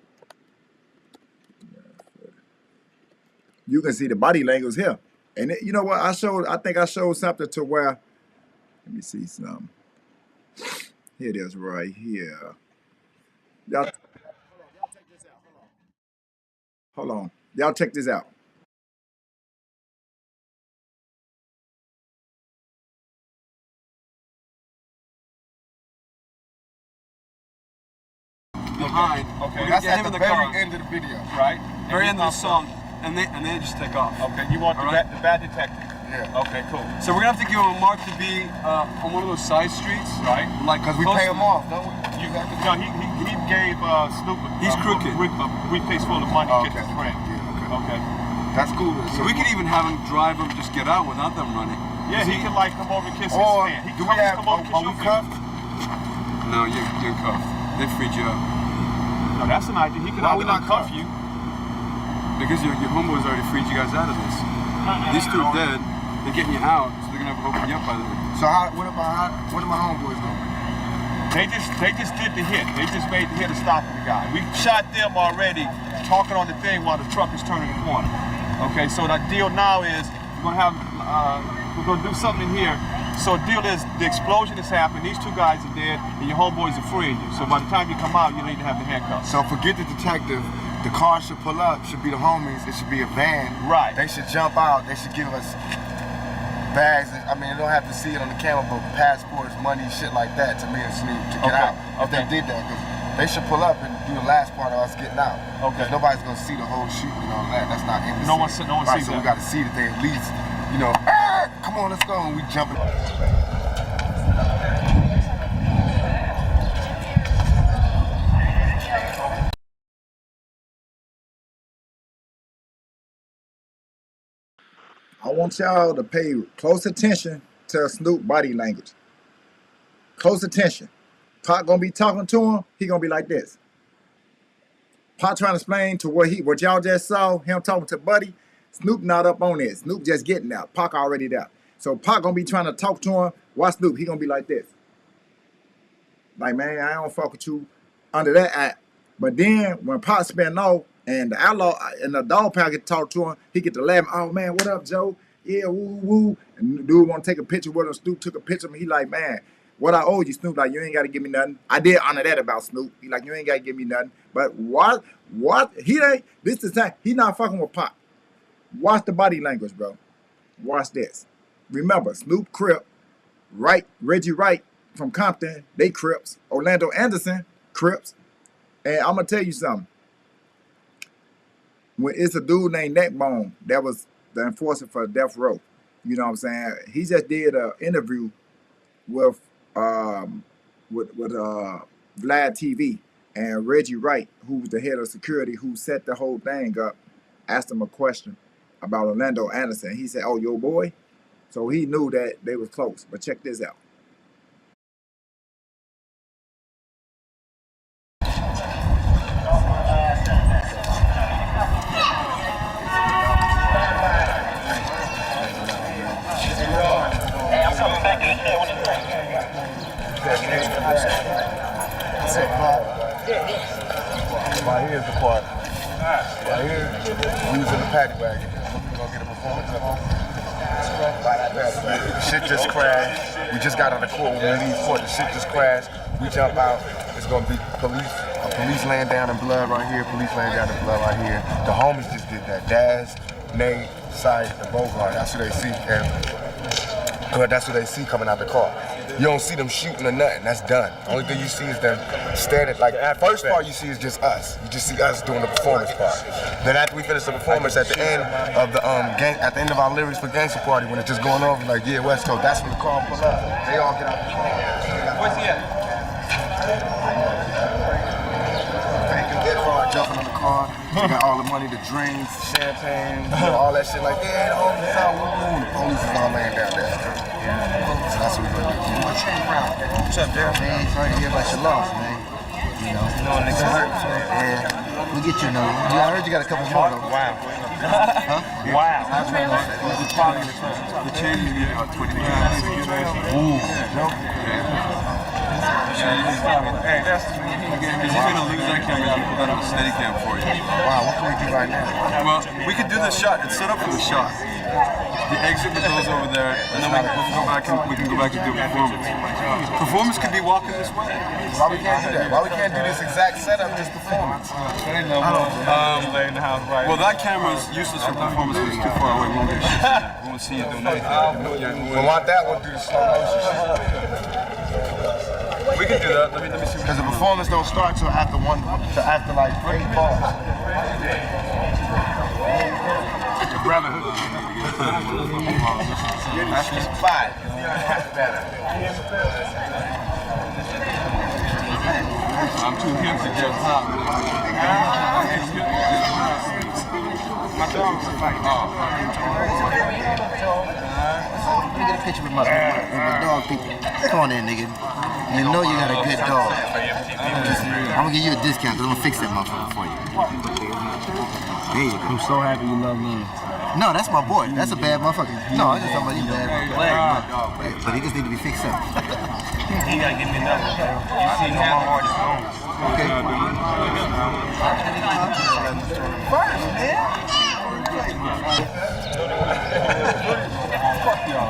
You can see the body language here. And you know what? I think I showed something to where, let me see something. Here it is right here. Y'all check this out. Hold on. Y'all check this out. Behind. Okay. That's at the very end of the video. Right? Very end of the song. And they just take off. Okay, you want the bad detective? Yeah. Okay, cool. So we're gonna have to give him a mark to be on one of those side streets, right? Like, because we pay him off, don't we? No, he gave Snoop. He's crooked. We pays full of money to get his friend. Yeah, okay. That's cool. So we could even have him drive him, just get out without them running. Yeah, he can come over and kiss his fan. Do we have? Are we cuffed? No, you're cuffed. They freed you up. No, that's an idea. He can uncuff you. Because your homeboys already freed you guys out of this. These two are dead. They're getting you out, so they're gonna open you up by the way. So what are my homeboys doing? They just did the hit. They just made the hit of stopping the guy. We shot them already, talking on the thing while the truck is turning the corner. Okay, so the deal now is we're gonna do something in here. So the deal is the explosion has happened. These two guys are dead, and your homeboys are freeing you. So by the time you come out, you need to have the handcuffs. So forget the detective. The car should pull up, should be the homies, it should be a van. Right. They should jump out, they should give us bags. I mean, they don't have to see it on the camera, but passports, money, shit like that to me and Snoop to get out. If they did that, because they should pull up and do the last part of us getting out. Okay. Nobody's gonna see the whole shooting and all that. That's not in the No one sees that. So we gotta see that they at least, come on, let's go, and we jumping. I want y'all to pay close attention to Snoop body language. Close attention. Pac gonna be talking to him, he gonna be like this. Pac trying to explain to what y'all just saw, him talking to Buddy. Snoop not up on it. Snoop just getting out. Pac already there. So Pac gonna be trying to talk to him. Watch Snoop, he gonna be like this. Like, man, I don't fuck with you under that act. But then when Pac spin off and the outlaw and the dog pound get to talk to him, he get to laugh. Oh man, what up, Joe? Yeah, woo woo. And the dude want to take a picture with him. Snoop took a picture of him. He like, man, what I owe you, Snoop? Like, you ain't got to give me nothing. I did honor that about Snoop. He like, you ain't got to give me nothing. But what? He ain't. This is time. He not fucking with Pac. Watch the body language, bro. Watch this. Remember, Snoop Crip, Wright, Reggie Wright from Compton, they Crips. Orlando Anderson, Crips. And I'm gonna tell you something. When it's a dude named Neckbone that was the enforcer for Death Row, you know what I'm saying? He just did an interview with Vlad TV, and Reggie Wright, who was the head of security, who set the whole thing up, asked him a question about Orlando Anderson. He said, "Oh, your boy." So he knew that they was close. But check this out. Right here is the part. Right here, we was in the paddy wagon. We're gonna get a performance of it. Shit just crashed. We just got out of court. When we leave court, the shit just crashed. We jump out. It's gonna be police laying down in blood right here. Police laying down in blood right here. The homies just did that. Daz, Nate, Sight, and Bogart. That's who they see. And that's who they see coming out the car. You don't see them shooting or nothing. That's done. Only thing you see is them standing. Like, the first part you see is just us. You just see us doing the performance part. Then after we finish the performance, at the end of the at the end of our lyrics for Gangsta Party, when it's just going over, like, yeah, West Coast, that's when the car pull up. They all get out the car. Where's he at? Jumping in the car. They got all the money, the drinks, champagne, all that shit. Like, yeah, the homies out. The police is all laying down there. So that's what we're gonna do. What's up, Daryl? Man, sorry to hear about your loss, man. You know, niggas hurt. Yeah, we'll get you another one. I heard you got a couple more though. Wow. Huh? Wow. The chain you get about 20 minutes. Ooh. Hey, that's if you're gonna lose that camera, you put that on a steady cam for you. Wow, what can we do right now? Well, we could do the shot. It's set up for the shot. The exit that goes over there, and then we can go back and do performance. Performance could be walking this way. Why we can't do that? Why we can't do this exact setup, just performance? Well, that camera is useless for performance because it's too far away. We won't get shit. We won't see you doing anything. We want that one to do the slow motion shit. We can do that. Let me see. Because the performance don't start till after like 8 bars. Brotherhood. That's just 5. I'm too hip to get top. My dog's a fight. Let me get a picture with my dog people. Come on in, nigga. You know you got a good dog. I'm gonna give you a discount because I'm gonna fix that motherfucker for you. Hey, I'm so happy you love me. No, that's my boy. That's a bad motherfucker. No, I just talking about you bad motherfucker. But he just need to be fixed up. He gotta give me another. You see how hard it's going. Okay. First, man. Fuck y'all.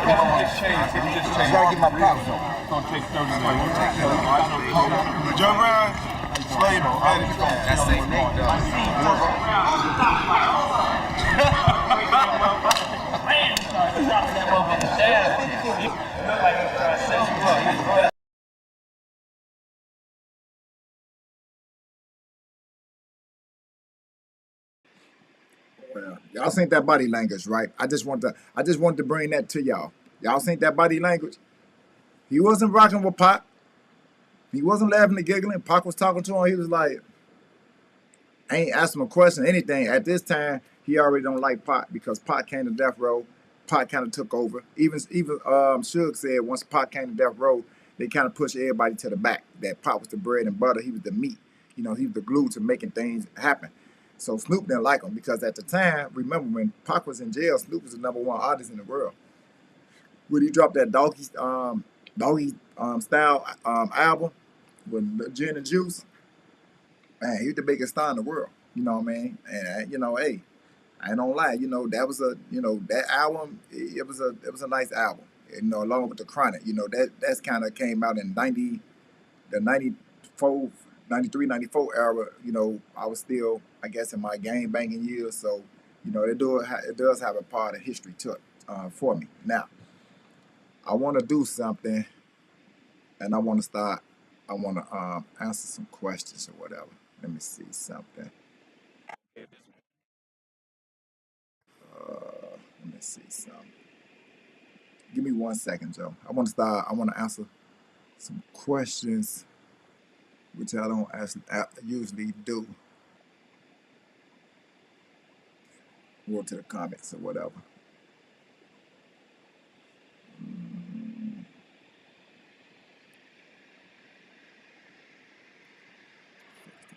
You gotta get my props on. It's gonna take 30 minutes. Joe Brown, Slade, that's it. Well, y'all seen that body language, right? I just want to bring that to y'all. Y'all seen that body language? He wasn't rocking with Pac. He wasn't laughing and giggling. Pac was talking to him. He was like, ain't asked him a question, anything. At this time, he already don't like Pac because Pac came to Death Row. Pac kind of took over. Even Suge said once Pac came to Death Row, they kind of pushed everybody to the back. That Pac was the bread and butter. He was the meat. You know, he was the glue to making things happen. So Snoop didn't like him because at the time, remember when Pac was in jail, Snoop was the #1 artist in the world. When he dropped that doggy style album with Gin and Juice, man, he was the biggest star in the world. You know what I mean? And you know, hey, I ain't gonna lie. You know, that was that album. It was a nice album. You know, along with the Chronic. You know, that's kind of came out in the 94, 93, 94 era. You know, I was still, I guess, in my game banging years. So, you know, it does have a part of history to it for me. Now, I want to do something, and I want to start. I want to answer some questions or whatever. Let me see something. Let me see something. Give me 1 second, Joe. I want to answer some questions, which I don't usually do. Go to the comments or whatever.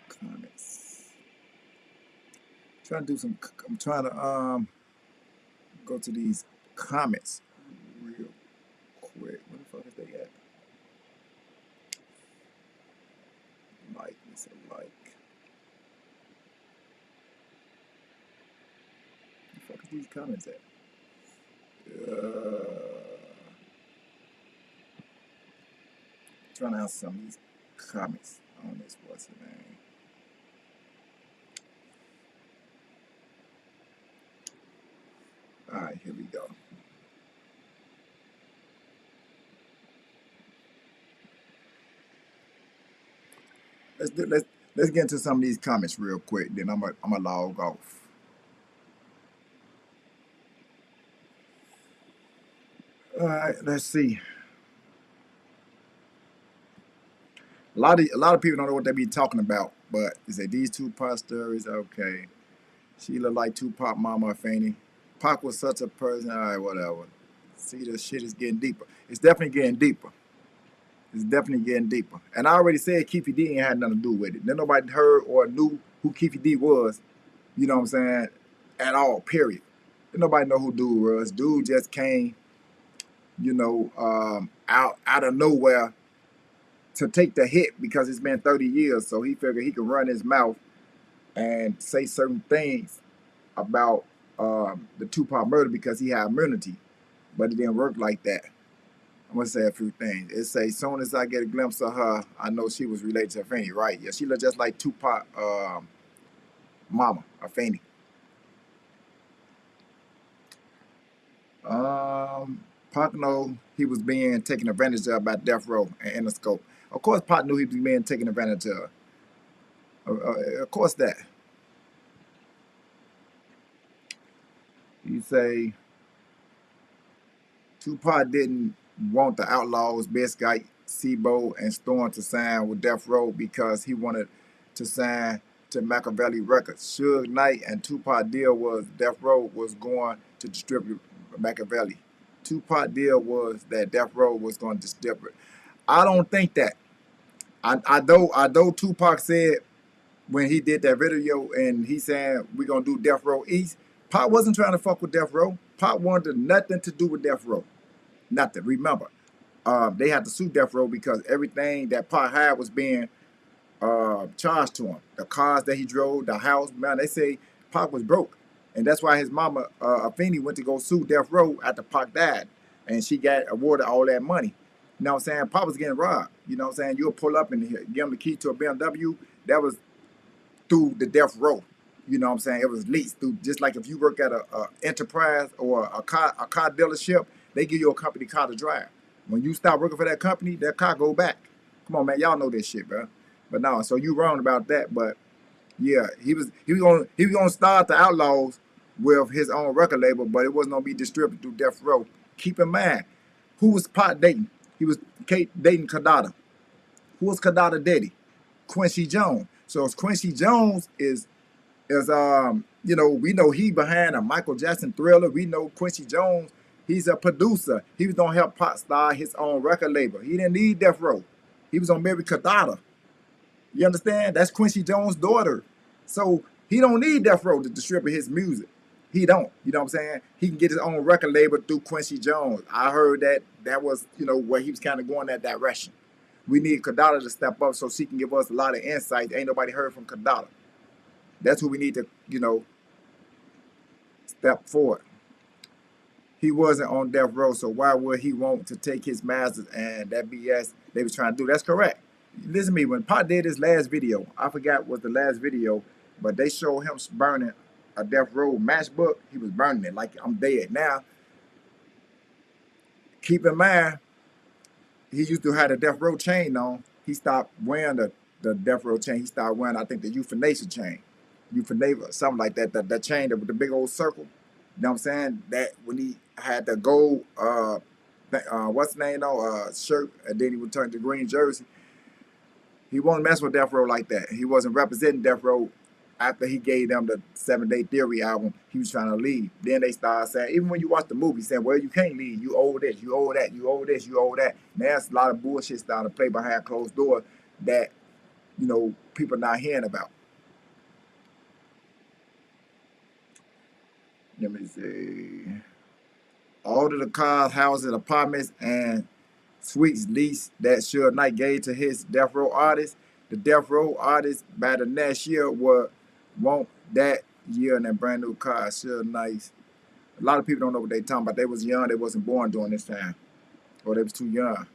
Comments. Trying to do some. I'm trying to go to these comments real quick. Where the fuck is they at? Like, it's a like. Where the fuck is these comments at? Trying to answer some of these comments on this. What's the name? All right, here we go. Let's get into some of these comments real quick. Then I'm gonna log off. All right, let's see. A lot of people don't know what they be talking about, but they say these Tupac stories. Okay, she look like Tupac mama Fanny. Pac was such a person. All right, whatever. See, the shit is getting deeper. It's definitely getting deeper. It's definitely getting deeper. And I already said Keefy D ain't had nothing to do with it. Then nobody heard or knew who Keefy D was. You know what I'm saying? At all. Period. Then nobody know who dude was. Dude just came, you know, out of nowhere to take the hit because it's been 30 years. So he figured he could run his mouth and say certain things about the Tupac murder because he had immunity. But it didn't work like that. I'm gonna say a few things. It say, soon as I get a glimpse of her, I know she was related to Afeni, right? Yeah, she looked just like Tupac mama, Afeni. Pac know he was being taken advantage of by Death Row and Interscope. Of course, Pac knew he was being taken advantage of. Of course that. You say Tupac didn't want the Outlaws, Best Guy, Sebo, and Storm to sign with Death Row because he wanted to sign to Machiavelli Records. Suge Knight and Tupac deal was Death Row was going to distribute Machiavelli. Tupac deal was that Death Row was going to distribute. I don't think that. I know Tupac said when he did that video and he said we're gonna do Death Row East, Pac wasn't trying to fuck with Death Row. Pac wanted nothing to do with Death Row. Nothing. Remember, they had to sue Death Row because everything that Pac had was being charged to him. The cars that he drove, the house, man, they say Pac was broke. And that's why his mama, Afeni, went to go sue Death Row after Pac died. And she got awarded all that money. You know what I'm saying? Pac was getting robbed. You know what I'm saying? You'll pull up and give him the key to a BMW. That was through the Death Row. You know what I'm saying? It was leased through, just like if you work at a enterprise or a car dealership, they give you a company car to drive. When you stop working for that company, that car go back. Come on, man, y'all know this shit, bro. But no, so you wrong about that. But yeah, he was gonna start the Outlaws with his own record label, but it wasn't gonna be distributed through Death Row. Keep in mind, who was Pac dating? He was dating Kadada. Who was Kadada daddy? Quincy Jones. So Quincy Jones is is you know, we know he behind a Michael Jackson Thriller. We know Quincy Jones, he's a producer. He was gonna help Pop start his own record label. He didn't need Death Row. He was on Mary Cadata. You understand? That's Quincy Jones' daughter. So he don't need Death Row to distribute his music. He don't. You know what I'm saying? He can get his own record label through Quincy Jones. I heard that was, you know, where he was kind of going that direction. We need Cadata to step up so she can give us a lot of insight. Ain't nobody heard from Cadata. That's who we need to, you know, step forward. He wasn't on death row, so why would he want to take his masters and that BS they was trying to do? That's correct. Listen to me, when Pot did his last video, I forgot what the last video, but they showed him burning a death row matchbook. He was burning it like I'm dead. Now, keep in mind, he used to have the death row chain on. He stopped wearing the death row chain. He started wearing, I think, the euthanasia chain. Euthanasia, something like that. The chain with the big old circle. You know what I'm saying? That when he had the gold, what's the name though, shirt, and then he would turn to green jersey. He wasn't messing with Death Row like that. He wasn't representing Death Row after he gave them the 7 Day Theory album. He was trying to leave. Then they started saying, even when you watch the movie, saying, well, you can't leave. You owe this, you owe that, you owe this, you owe that. Now there's a lot of bullshit starting to play behind closed doors that, you know, people not hearing about. Let me see. All of the cars, houses, apartments, and suites lease that Suge Knight gave to his Death Row artists, the Death Row artists by the next year will want that year in that brand new car. Suge Knight. A lot of people don't know what they talking about. They was young. They wasn't born during this time, or they was too young.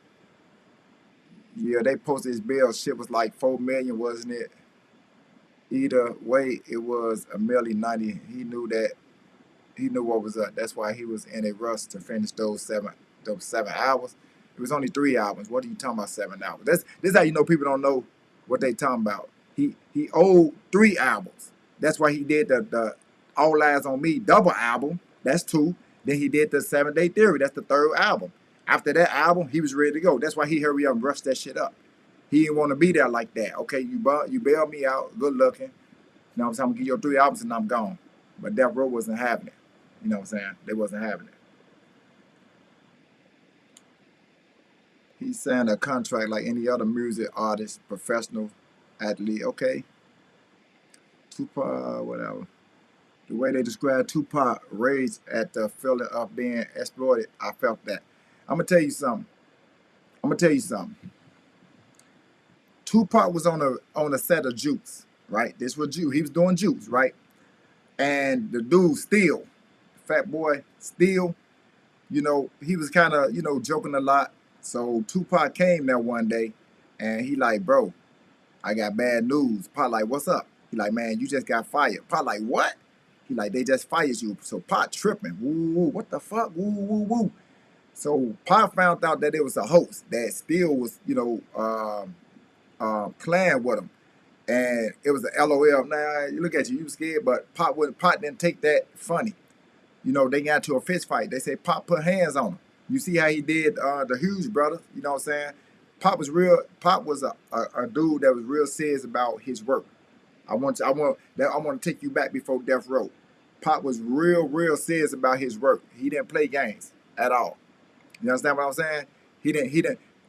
Yeah, they posted his bill. Shit was like 4 million, wasn't it? Either way, it was $1,090,000. He knew that. He knew what was up. That's why he was in a rush to finish those 7 hours. It was only 3 albums. What are you talking about 7 hours? This is how you know people don't know what they talking about. He owed 3 albums. That's why he did the All Eyes on Me double album. That's 2. Then he did the 7 Day Theory. That's the 3rd album. After that album, he was ready to go. That's why he hurry up and rushed that shit up. He didn't want to be there like that. Okay, you bailed me out. Good looking. You know what I'm saying? I'm going to give you 3 albums and I'm gone. But Death Row wasn't having it. You know what I'm saying? They wasn't having it. He signed a contract like any other music artist, professional athlete. Okay. Tupac, whatever. The way they described Tupac rage at the feeling of being exploited, I felt that. I'm going to tell you something. Tupac was on a set of Jukes, right? This was Juke. He was doing Jukes, right? And the dude Steel, Fat Boy Steel, you know, he was kind of, you know, joking a lot. So Tupac came there one day and he like, bro, I got bad news. Pac like, what's up? He like, man, you just got fired. Pac like, what? He like, they just fired you. So Pac tripping. Woo, woo, what the fuck? Woo, woo, woo. So Pac found out that it was a hoax, that Steel was, you know, playing with him. And it was a LOL. Nah, you look at you scared, but Pac didn't take that funny. You know, they got into a fist fight. They say Pac put hands on him. You see how he did the Hughes brothers, you know what I'm saying? Pac was a dude that was real serious about his work. I want to take you back before Death Row. Pac was real serious about his work. He didn't play games at all. You understand what I'm saying?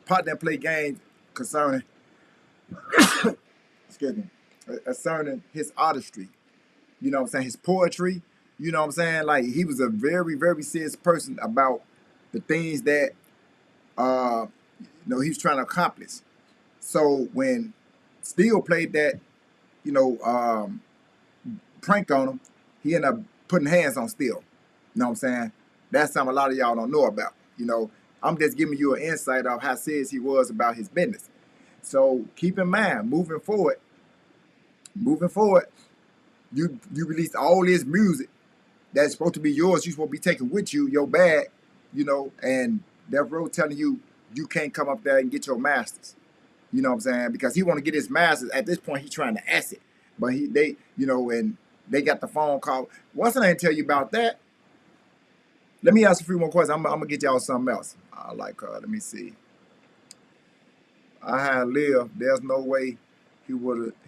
Pac didn't play games concerning excuse me, concerning his artistry. You know what I'm saying? His poetry. You know what I'm saying? Like, he was a very serious person about the things that you know, he was trying to accomplish. So when Steel played that, you know, prank on him, he ended up putting hands on Steel. You know what I'm saying? That's something a lot of y'all don't know about. You know, I'm just giving you an insight of how serious he was about his business. So keep in mind, moving forward, you released all this music that's supposed to be yours. You're supposed to be taking with you your bag, you know, and Death Row telling you you can't come up there and get your masters. You know what I'm saying? Because he want to get his masters. At this point, he's trying to ask it. But they got the phone call. Once I didn't tell you about that, let me ask a few more questions. I'm gonna get y'all something else. Let me see. I had lived. There's no way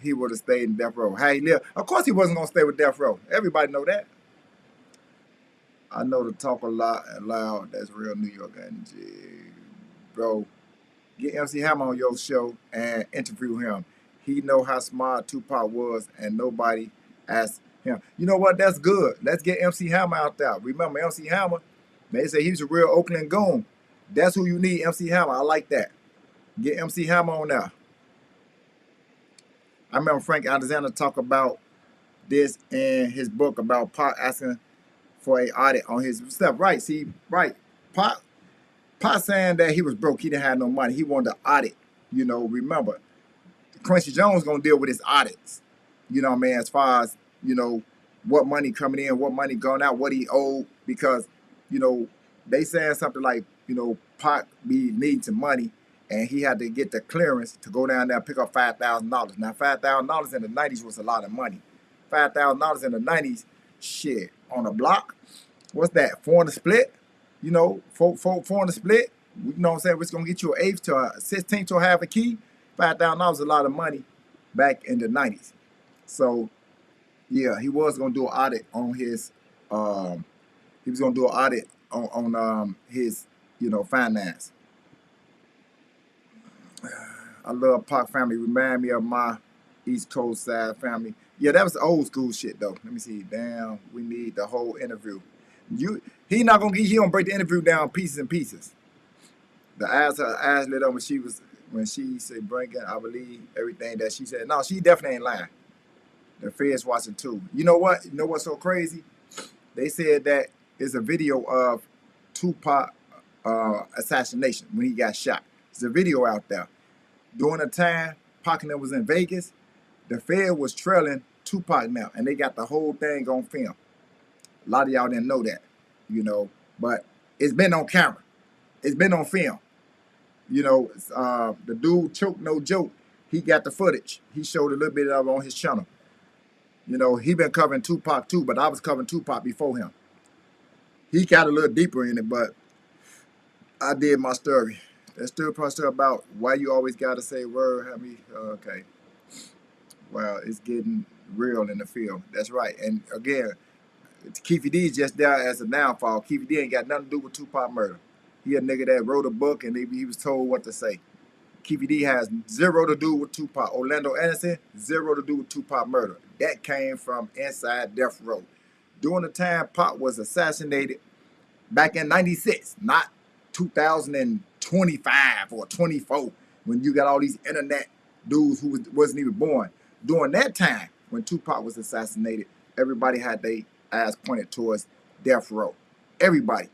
he would have stayed in death row. How he lived. Of course, he wasn't gonna stay with death row. Everybody know that. I know to talk a lot and loud. That's real New York energy, bro. Get MC Hammer on your show and interview him. He know how smart Tupac was, and nobody asked him. You know what? That's good. Let's get MC Hammer out there. Remember MC Hammer? They say he was a real Oakland goon. That's who you need, MC Hammer. I like that. Get MC Hammer on there. I remember Frank Alexander talk about this in his book about Pac asking for a audit on his stuff. Right, see, right. Pac saying that he was broke, he didn't have no money. He wanted to audit. You know, remember, Quincy Jones gonna deal with his audits. You know what I mean? As far as, you know, what money coming in, what money going out, what he owed, because, you know, they saying something like, you know, Pac be needing some money, and he had to get the clearance to go down there and pick up $5,000. Now, $5,000 in the 90s was a lot of money. $5,000 in the 90s, shit, on a block, what's that, 4 on the split? You know, four on the split, you know what I'm saying, it's going to get you an eighth to a 16th to a half a key. $5,000 is a lot of money back in the 90s. So, yeah, he was going to do an audit on his, he was going to do an audit on his, you know, finance. I love Pac family. Remind me of my East Coast side family. Yeah, that was old school shit though. Let me see. Damn, we need the whole interview. He not gonna break the interview down pieces and pieces. Her eyes lit up when she said bring it. I believe everything that she said. No, she definitely ain't lying. The feds watching too. You know what? You know what's so crazy? They said that it's a video of Tupac assassination when he got shot. There's a video out there. During the time Pac and them was in Vegas, the Fed was trailing Tupac now, and they got the whole thing on film. A lot of y'all didn't know that, you know, but it's been on camera. It's been on film. You know, the dude Choke No Joke, he got the footage. He showed a little bit of it on his channel. You know, he been covering Tupac too, but I was covering Tupac before him. He got a little deeper in it, but I did my story. That still probably about why you always got to say word. Okay. Well, it's getting real in the field. That's right. And again, Keefe D is just there as a downfall. Keefe D ain't got nothing to do with Tupac murder. He a nigga that wrote a book and he was told what to say. Keefe D has zero to do with Tupac. Orlando Anderson, zero to do with Tupac murder. That came from inside death row. During the time Pac was assassinated back in 96, not 2025 or 24, when you got all these internet dudes who wasn't even born. During that time, when Tupac was assassinated, everybody had their eyes pointed towards death row. Everybody.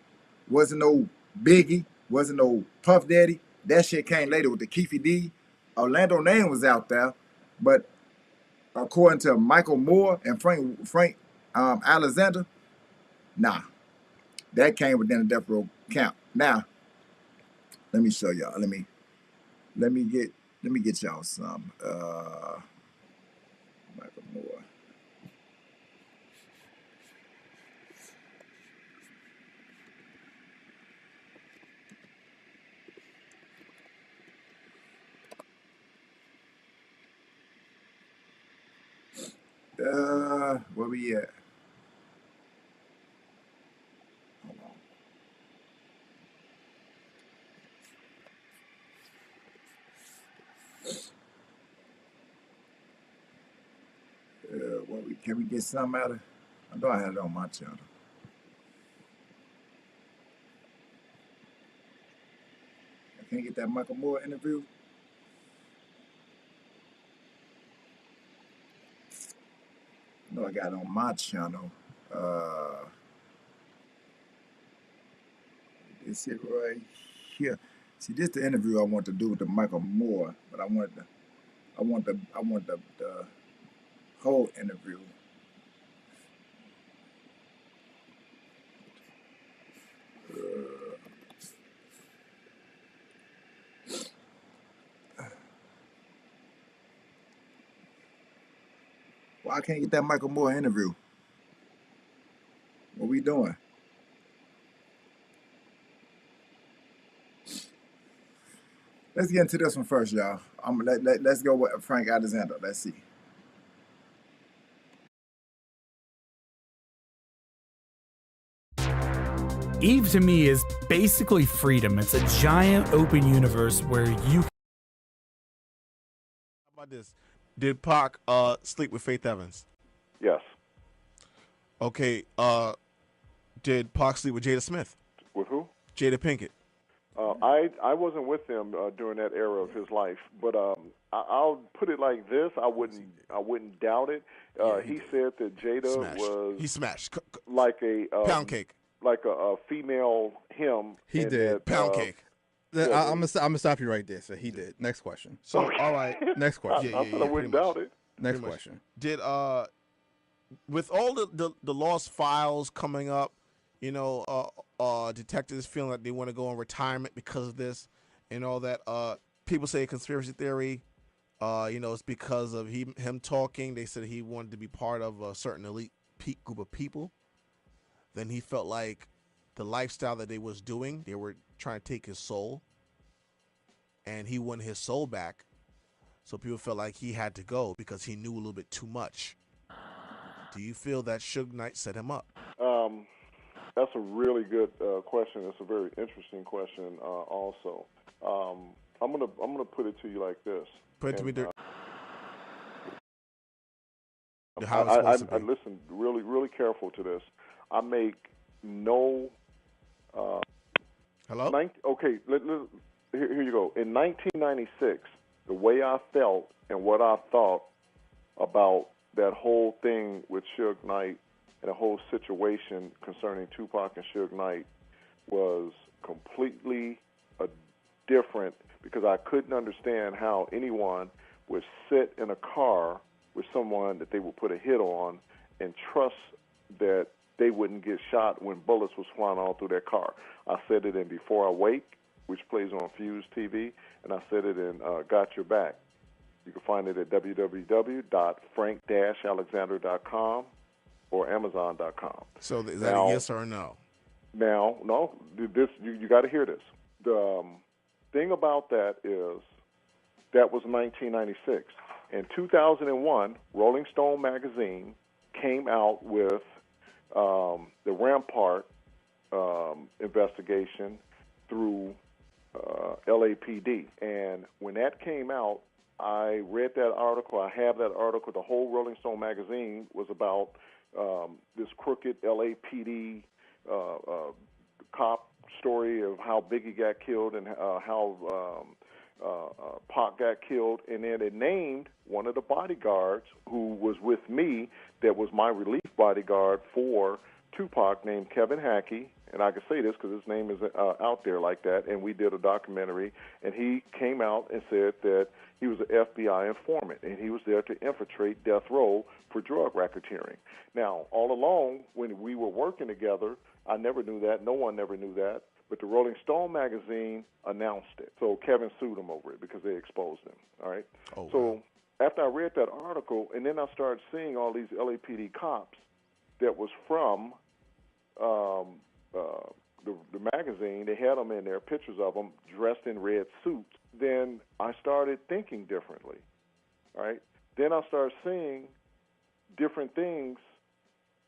Wasn't no Biggie, wasn't no Puff Daddy. That shit came later with the Keefe D. Orlando name was out there, but according to Michael Moore and Frank Alexander, nah, that came within the death row count. Now, let me show y'all. Let me get y'all some Michael Moore. Where we at? Hold on. Can we get some out of? I know I had it on my channel. I can't get that Michael Moore interview. I know I got it on my channel. This it right here. See, this is the interview I want to do with the Michael Moore, but I want the whole interview. Why I can't get that Michael Moore interview? What we doing? Let's get into this one first, y'all. Let's go with Frank Alexander. Let's see. Eve to me is basically freedom. It's a giant open universe where you. How about this? Did Pac sleep with Faith Evans? Yes. Okay. Did Pac sleep with Jada Smith? With who? Jada Pinkett. I wasn't with him during that era of his life, but I'll put it like this: I wouldn't doubt it. He said that Jada was he smashed like a pound cake, like a female him. He did that, pound cake. I'm gonna stop you right there. So he did. Next question. So all right, next question. I wouldn't doubt it. Next question. Did with all the lost files coming up, you know, detectives feeling like they want to go on retirement because of this and all that. People say conspiracy theory. You know, it's because of him talking. They said he wanted to be part of a certain elite group of people. Then he felt like the lifestyle that they was doing, they were trying to take his soul, and he wanted his soul back. So people felt like he had to go because he knew a little bit too much. Do you feel that Suge Knight set him up? That's a really good question. It's a very interesting question. Also, I'm gonna put it to you like this. Put it to me. I listen really careful to this. I make no. Hello. Okay, here you go. In 1996, the way I felt and what I thought about that whole thing with Suge Knight and the whole situation concerning Tupac and Suge Knight was completely different, because I couldn't understand how anyone would sit in a car with someone that they would put a hit on and trust that they wouldn't get shot when bullets was flying all through their car. I said it in Before I Wake, which plays on Fuse TV, and I said it in Got Your Back. You can find it at www.frank-alexander.com or amazon.com. So is that a yes or a no? Now, no, this you got to hear this. The thing about that is that was 1996. In 2001, Rolling Stone magazine came out with the Rampart investigation through LAPD. And when that came out, I read that article. I have that article. The whole Rolling Stone magazine was about this crooked LAPD cop story of how Biggie got killed and how Pac got killed. And then it named one of the bodyguards who was with me, that was my relief bodyguard for Tupac, named Kevin Hackey. And I can say this because his name is out there like that. And we did a documentary, and he came out and said that he was an FBI informant, and he was there to infiltrate death row for drug racketeering. Now, all along, when we were working together, I never knew that. No one never knew that. But the Rolling Stone magazine announced it. So Kevin sued him over it because they exposed him. All right? Oh, so wow. After I read that article, and then I started seeing all these LAPD cops that was from the magazine, they had them in there, pictures of them dressed in red suits. Then I started thinking differently. All right? Then I started seeing different things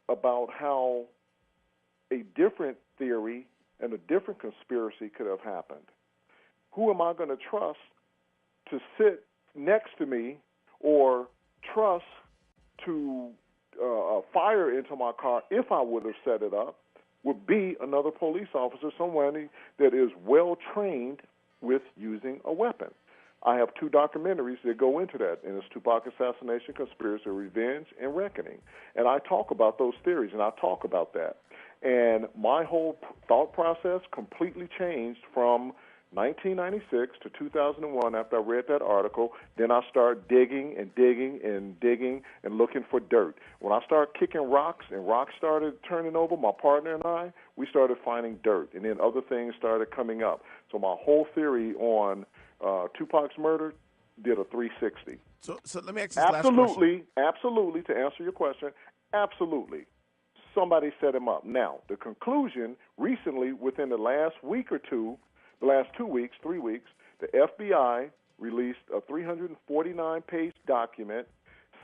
about how a different theory and a different conspiracy could have happened. Who am I going to trust to sit next to me, or trust to fire into my car if I would have set it up, would be another police officer, someone that is well trained with using a weapon. I have 2 documentaries that go into that, and it's Tupac Assassination, Conspiracy, Revenge, and Reckoning. And I talk about those theories, and I talk about that. And my whole thought process completely changed from 1996 to 2001 after I read that article. Then I started digging and digging and digging and looking for dirt. When I started kicking rocks and rocks started turning over, my partner and I, we started finding dirt. And then other things started coming up. So my whole theory on Tupac's murder did a 360. So let me ask this last question. Absolutely, to answer your question, absolutely. Somebody set him up. Now, the conclusion recently, within the last week or two, the last 2 weeks, 3 weeks, The FBI released a 349-page document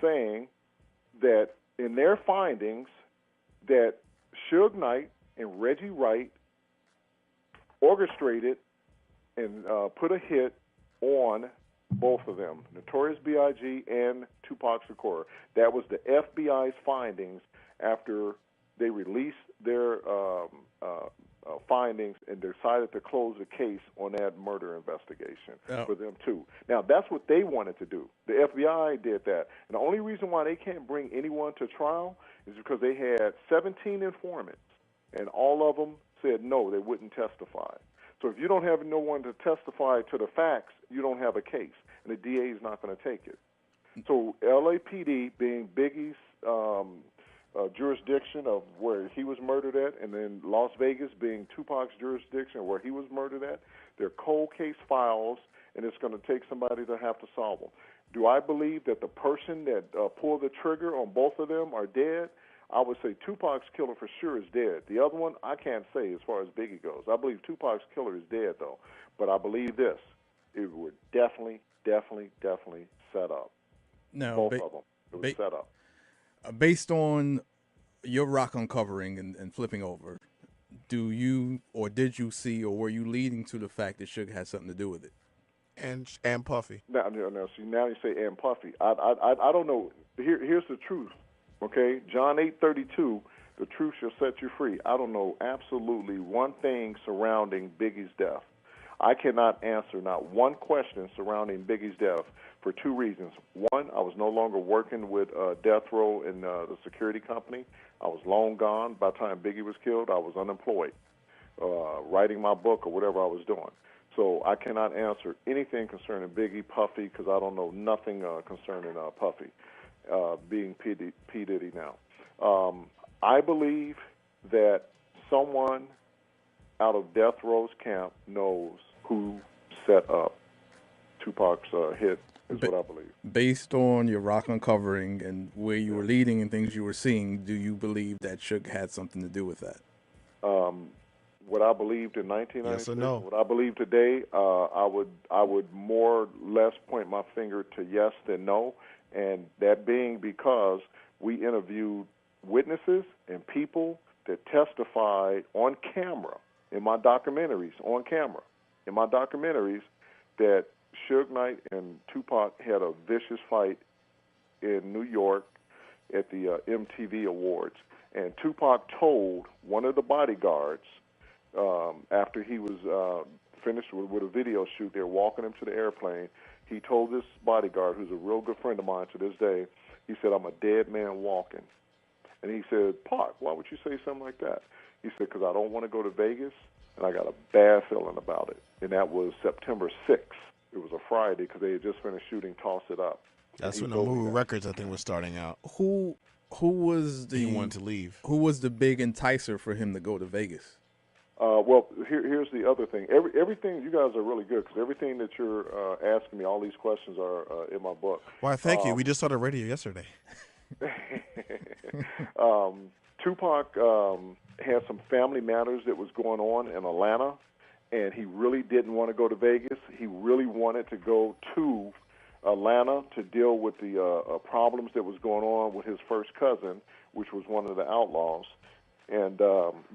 saying that in their findings that Suge Knight and Reggie Wright orchestrated and put a hit on both of them, Notorious B.I.G. and Tupac Shakur. That was the FBI's findings after they released their findings and decided to close the case on that murder investigation for them too. Now, that's what they wanted to do. The FBI did that. And the only reason why they can't bring anyone to trial is because they had 17 informants, and all of them said no, they wouldn't testify. So if you don't have no one to testify to the facts, you don't have a case, and the DA is not going to take it. So LAPD, being Biggie's jurisdiction of where he was murdered at, and then Las Vegas being Tupac's jurisdiction where he was murdered at, they're cold case files, and it's going to take somebody to have to solve them. Do I believe that the person that pulled the trigger on both of them are dead? I would say Tupac's killer for sure is dead. The other one, I can't say as far as Biggie goes. I believe Tupac's killer is dead, though. But I believe this. It was definitely set up. No, both of them. It was set up. Based on your rock uncovering and flipping over, do you or did you see or were you leading to the fact that Suge had something to do with it? And Puffy. Now you say and Puffy. I don't know. Here's the truth. Okay, John 8:32. The truth shall set you free. I don't know absolutely one thing surrounding Biggie's death. I cannot answer not one question surrounding Biggie's death for two reasons. One, I was no longer working with Death Row in the security company. I was long gone. By the time Biggie was killed, I was unemployed, writing my book or whatever I was doing. So I cannot answer anything concerning Biggie, Puffy, because I don't know nothing concerning Puffy, being P. Diddy now. I believe that someone out of Death Row's camp knows who set up Tupac's hit, is what I believe. Based on your rock uncovering and where you were leading and things you were seeing, do you believe that Suge had something to do with that? What I believed in 1996, yes or no? What I believe today, I would more or less point my finger to yes than no, and that being because we interviewed witnesses and people that testified on camera in my documentaries, that Suge Knight and Tupac had a vicious fight in New York at the MTV Awards. And Tupac told one of the bodyguards, after he was finished with a video shoot, they were walking him to the airplane, he told this bodyguard, who's a real good friend of mine to this day, he said, "I'm a dead man walking." And he said, "Pac, why would you say something like that?" He said, "Because I don't want to go to Vegas, and I got a bad feeling about it." And that was September 6th. It was a Friday because they had just finished shooting Toss It Up. That's when the Movie Records, I think, was starting out. Who was the He wanted to leave. Who was the big enticer for him to go to Vegas? Well, here's the other thing. Everything, you guys are really good because everything that you're asking me, all these questions are in my book. Why, thank you. We just started radio yesterday. Tupac had some family matters that was going on in Atlanta, and he really didn't want to go to Vegas. He really wanted to go to Atlanta to deal with the problems that was going on with his first cousin, which was one of the outlaws. And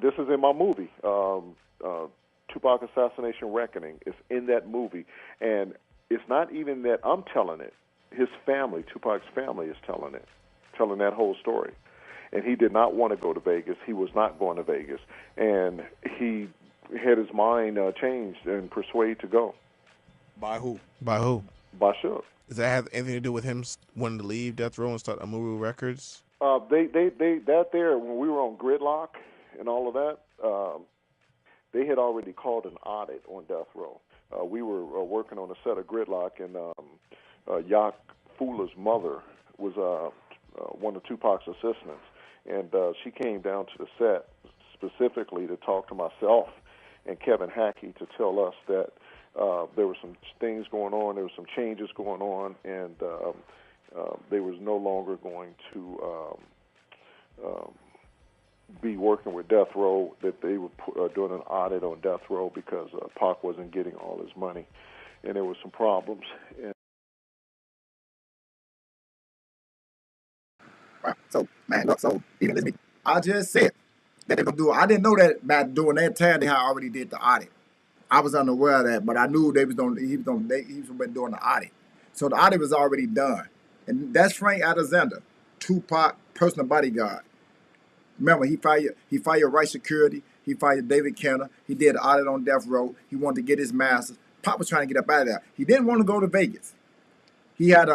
this is in my movie, Tupac Assassination Reckoning. It's in that movie. And it's not even that I'm telling it. His family, Tupac's family, is telling that whole story. And he did not want to go to Vegas. He was not going to Vegas. And he had his mind changed and persuaded to go. By who? By who? By Suge. Does that have anything to do with him wanting to leave Death Row and start Amuru Records? When we were on Gridlock and all of that, they had already called an audit on Death Row. We were working on a set of Gridlock, and Yak Fula's mother was one of Tupac's assistants, and she came down to the set specifically to talk to myself and Kevin Hackey to tell us that there were some things going on, there were some changes going on, and they was no longer going to be working with Death Row, that they were doing an audit on Death Row because Pac wasn't getting all his money. and there were some problems. And So, man, look, so even this, I just said that they gonna do. I didn't know that by doing that time they had already did the audit. I was unaware of that, but I knew they was on. He was been doing the audit. So the audit was already done, and that's Frank Alexander, Tupac personal bodyguard. Remember, he fired Right Security. He fired David Kenner. He did the audit on death row. He wanted to get his masters. Pop was trying to get up out of there. He didn't want to go to Vegas. He had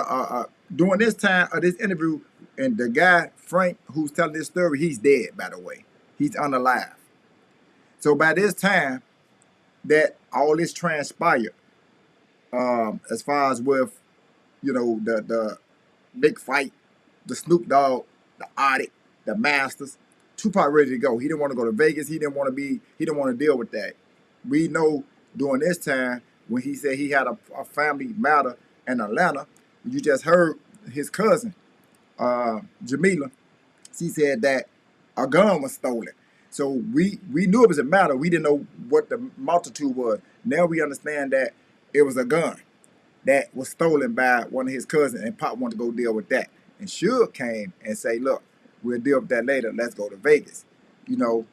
during this time of this interview, and the guy Frank who's telling this story, he's dead, by the way. He's unalive. So by this time that all this transpired, as far as with the big fight, the Snoop Dogg, the audit, the Masters, Tupac ready to go. He didn't want to go to Vegas. He didn't want to deal with that. We know during this time when he said he had a family matter in Atlanta, you just heard his cousin, Jamila. She said that a gun was stolen. So we knew it was a matter. We didn't know what the multitude was. Now we understand that it was a gun that was stolen by one of his cousins, and Pop wanted to go deal with that. And Suge came and say, look, we'll deal with that later. Let's go to Vegas. And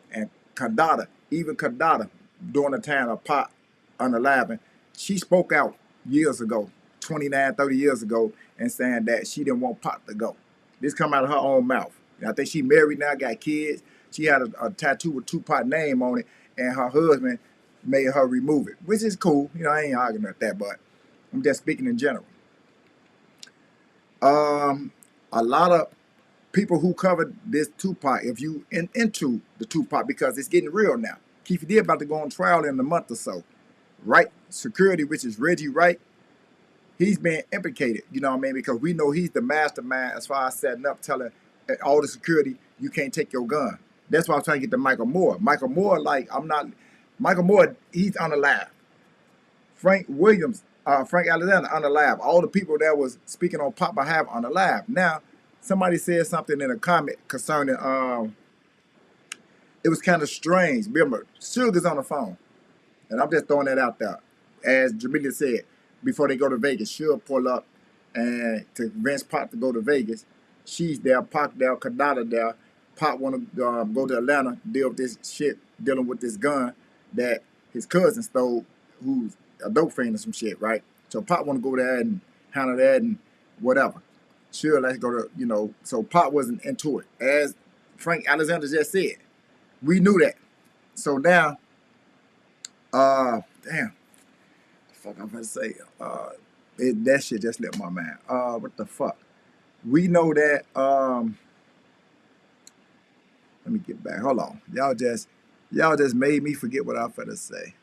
even Kadada, during the time of Pop unalive, she spoke out years ago, 29, 30 years ago, and saying that she didn't want Pop to go. This come out of her own mouth. And I think she married now, got kids. She had a tattoo with Tupac name on it, and her husband made her remove it, which is cool. I ain't arguing with that, but I'm just speaking in general. A lot of people who covered this Tupac, if you into the Tupac, because it's getting real now. Keith D about to go on trial in a month or so. Right Security, which is Reggie Wright, he's being implicated, you know what I mean? Because we know he's the mastermind as far as setting up, telling all the security, you can't take your gun. That's why I'm trying to get to Michael Moore. Michael Moore, Michael Moore, he's unalive. Frank Alexander unalive. All the people that was speaking on Pop behalf unalive. Now, somebody said something in a comment concerning, it was kind of strange. Remember, Sugar's on the phone. And I'm just throwing that out there. As Jamila said, before they go to Vegas, she'll pull up and to convince Pop to go to Vegas. She's there, Pop there, Kadada there. Pop want to go to Atlanta, deal with this shit, dealing with this gun that his cousin stole, who's a dope fiend or some shit, right? So Pop want to go there and handle that and whatever. Sure, let's go to, so Pop wasn't into it. As Frank Alexander just said, we knew that. So now, damn. Fuck, I'm gonna say, that shit just left my mind. What the fuck? We know that. Let me get back. Hold on, y'all just made me forget what I was gonna say,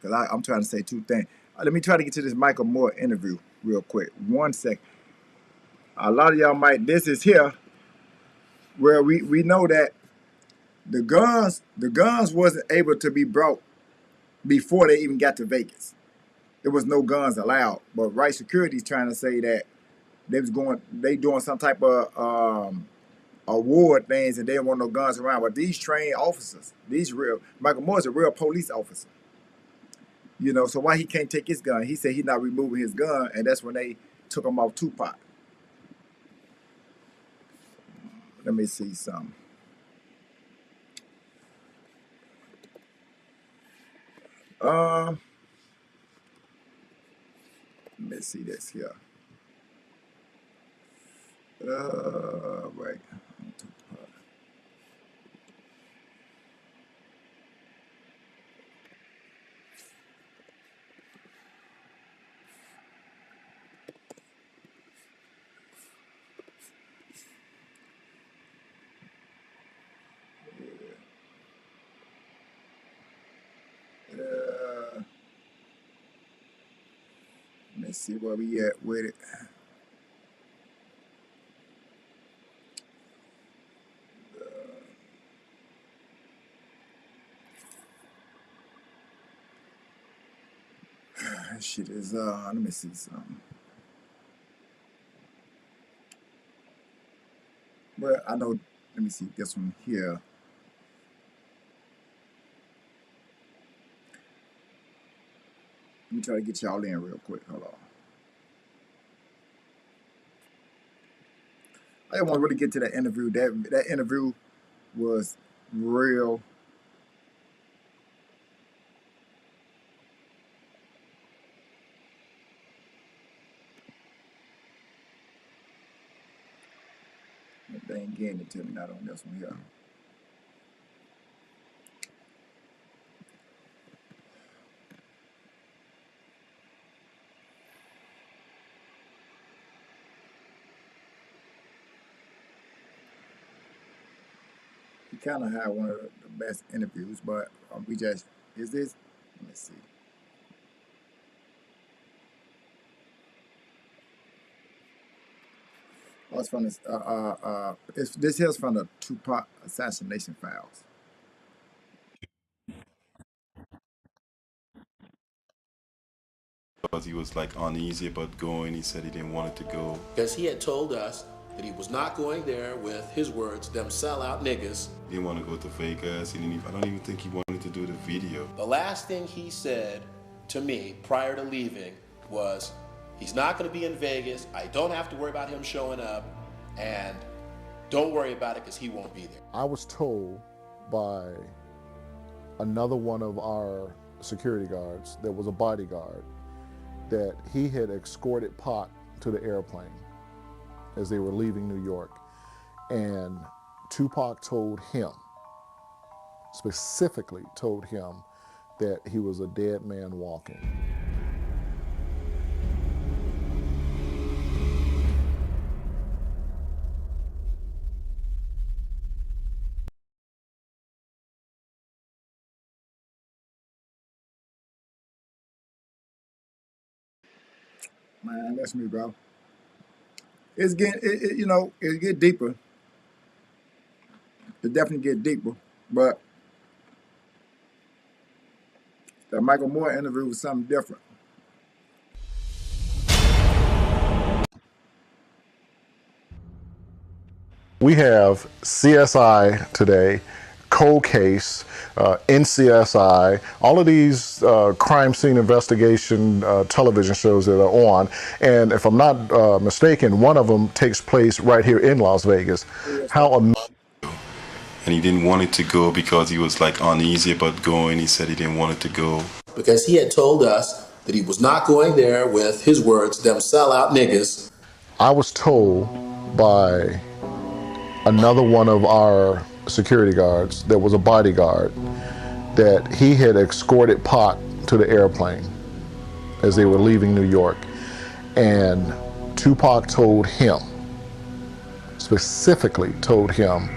because I'm trying to say two things. Let me try to get to this Michael Moore interview real quick. 1 second. A lot of y'all might. This is here where we know that the guns wasn't able to be brought before they even got to Vegas. There was no guns allowed. But Right Security's trying to say that they doing some type of award things and they didn't want no guns around. But these trained officers, Michael Moore's a real police officer. So why he can't take his gun? He said he's not removing his gun, and that's when they took him off Tupac. Let me see something. Let me see this here. Right. Let's see where we at with it. Shit is let me see something. Well, I know. Let me see this one here. Let me try to get y'all in real quick. Hold on. I didn't want to really get to that interview. That interview was real. They ain't getting it to me, not on this one here. He kind of had one of the best interviews, but we just, is this? Let me see. Oh, it's from this. This here's from the Tupac assassination files. Because he was like uneasy about going. He said he didn't want it to go. Because he had told us that he was not going there with his words, them sellout niggas. He didn't want to go to Vegas. I don't even think he wanted to do the video. The last thing he said to me prior to leaving was, he's not going to be in Vegas. I don't have to worry about him showing up. And don't worry about it because he won't be there. I was told by another one of our security guards that was a bodyguard that he had escorted Pac to the airplane as they were leaving New York. And Tupac told him, specifically told him, that he was a dead man walking. Man, that's me, bro. It's getting, it get deeper. It definitely get deeper, but that Michael Moore interview was something different. We have CSI today, Cold Case, NCSI, all of these crime scene investigation television shows that are on. And if I'm not mistaken, one of them takes place right here in Las Vegas. And he didn't want it to go because he was like uneasy about going. He said he didn't want it to go. Because he had told us that he was not going there with his words, them sellout niggas. I was told by another one of our security guards that was a bodyguard that he had escorted Pac to the airplane as they were leaving New York. And Tupac told him, specifically told him,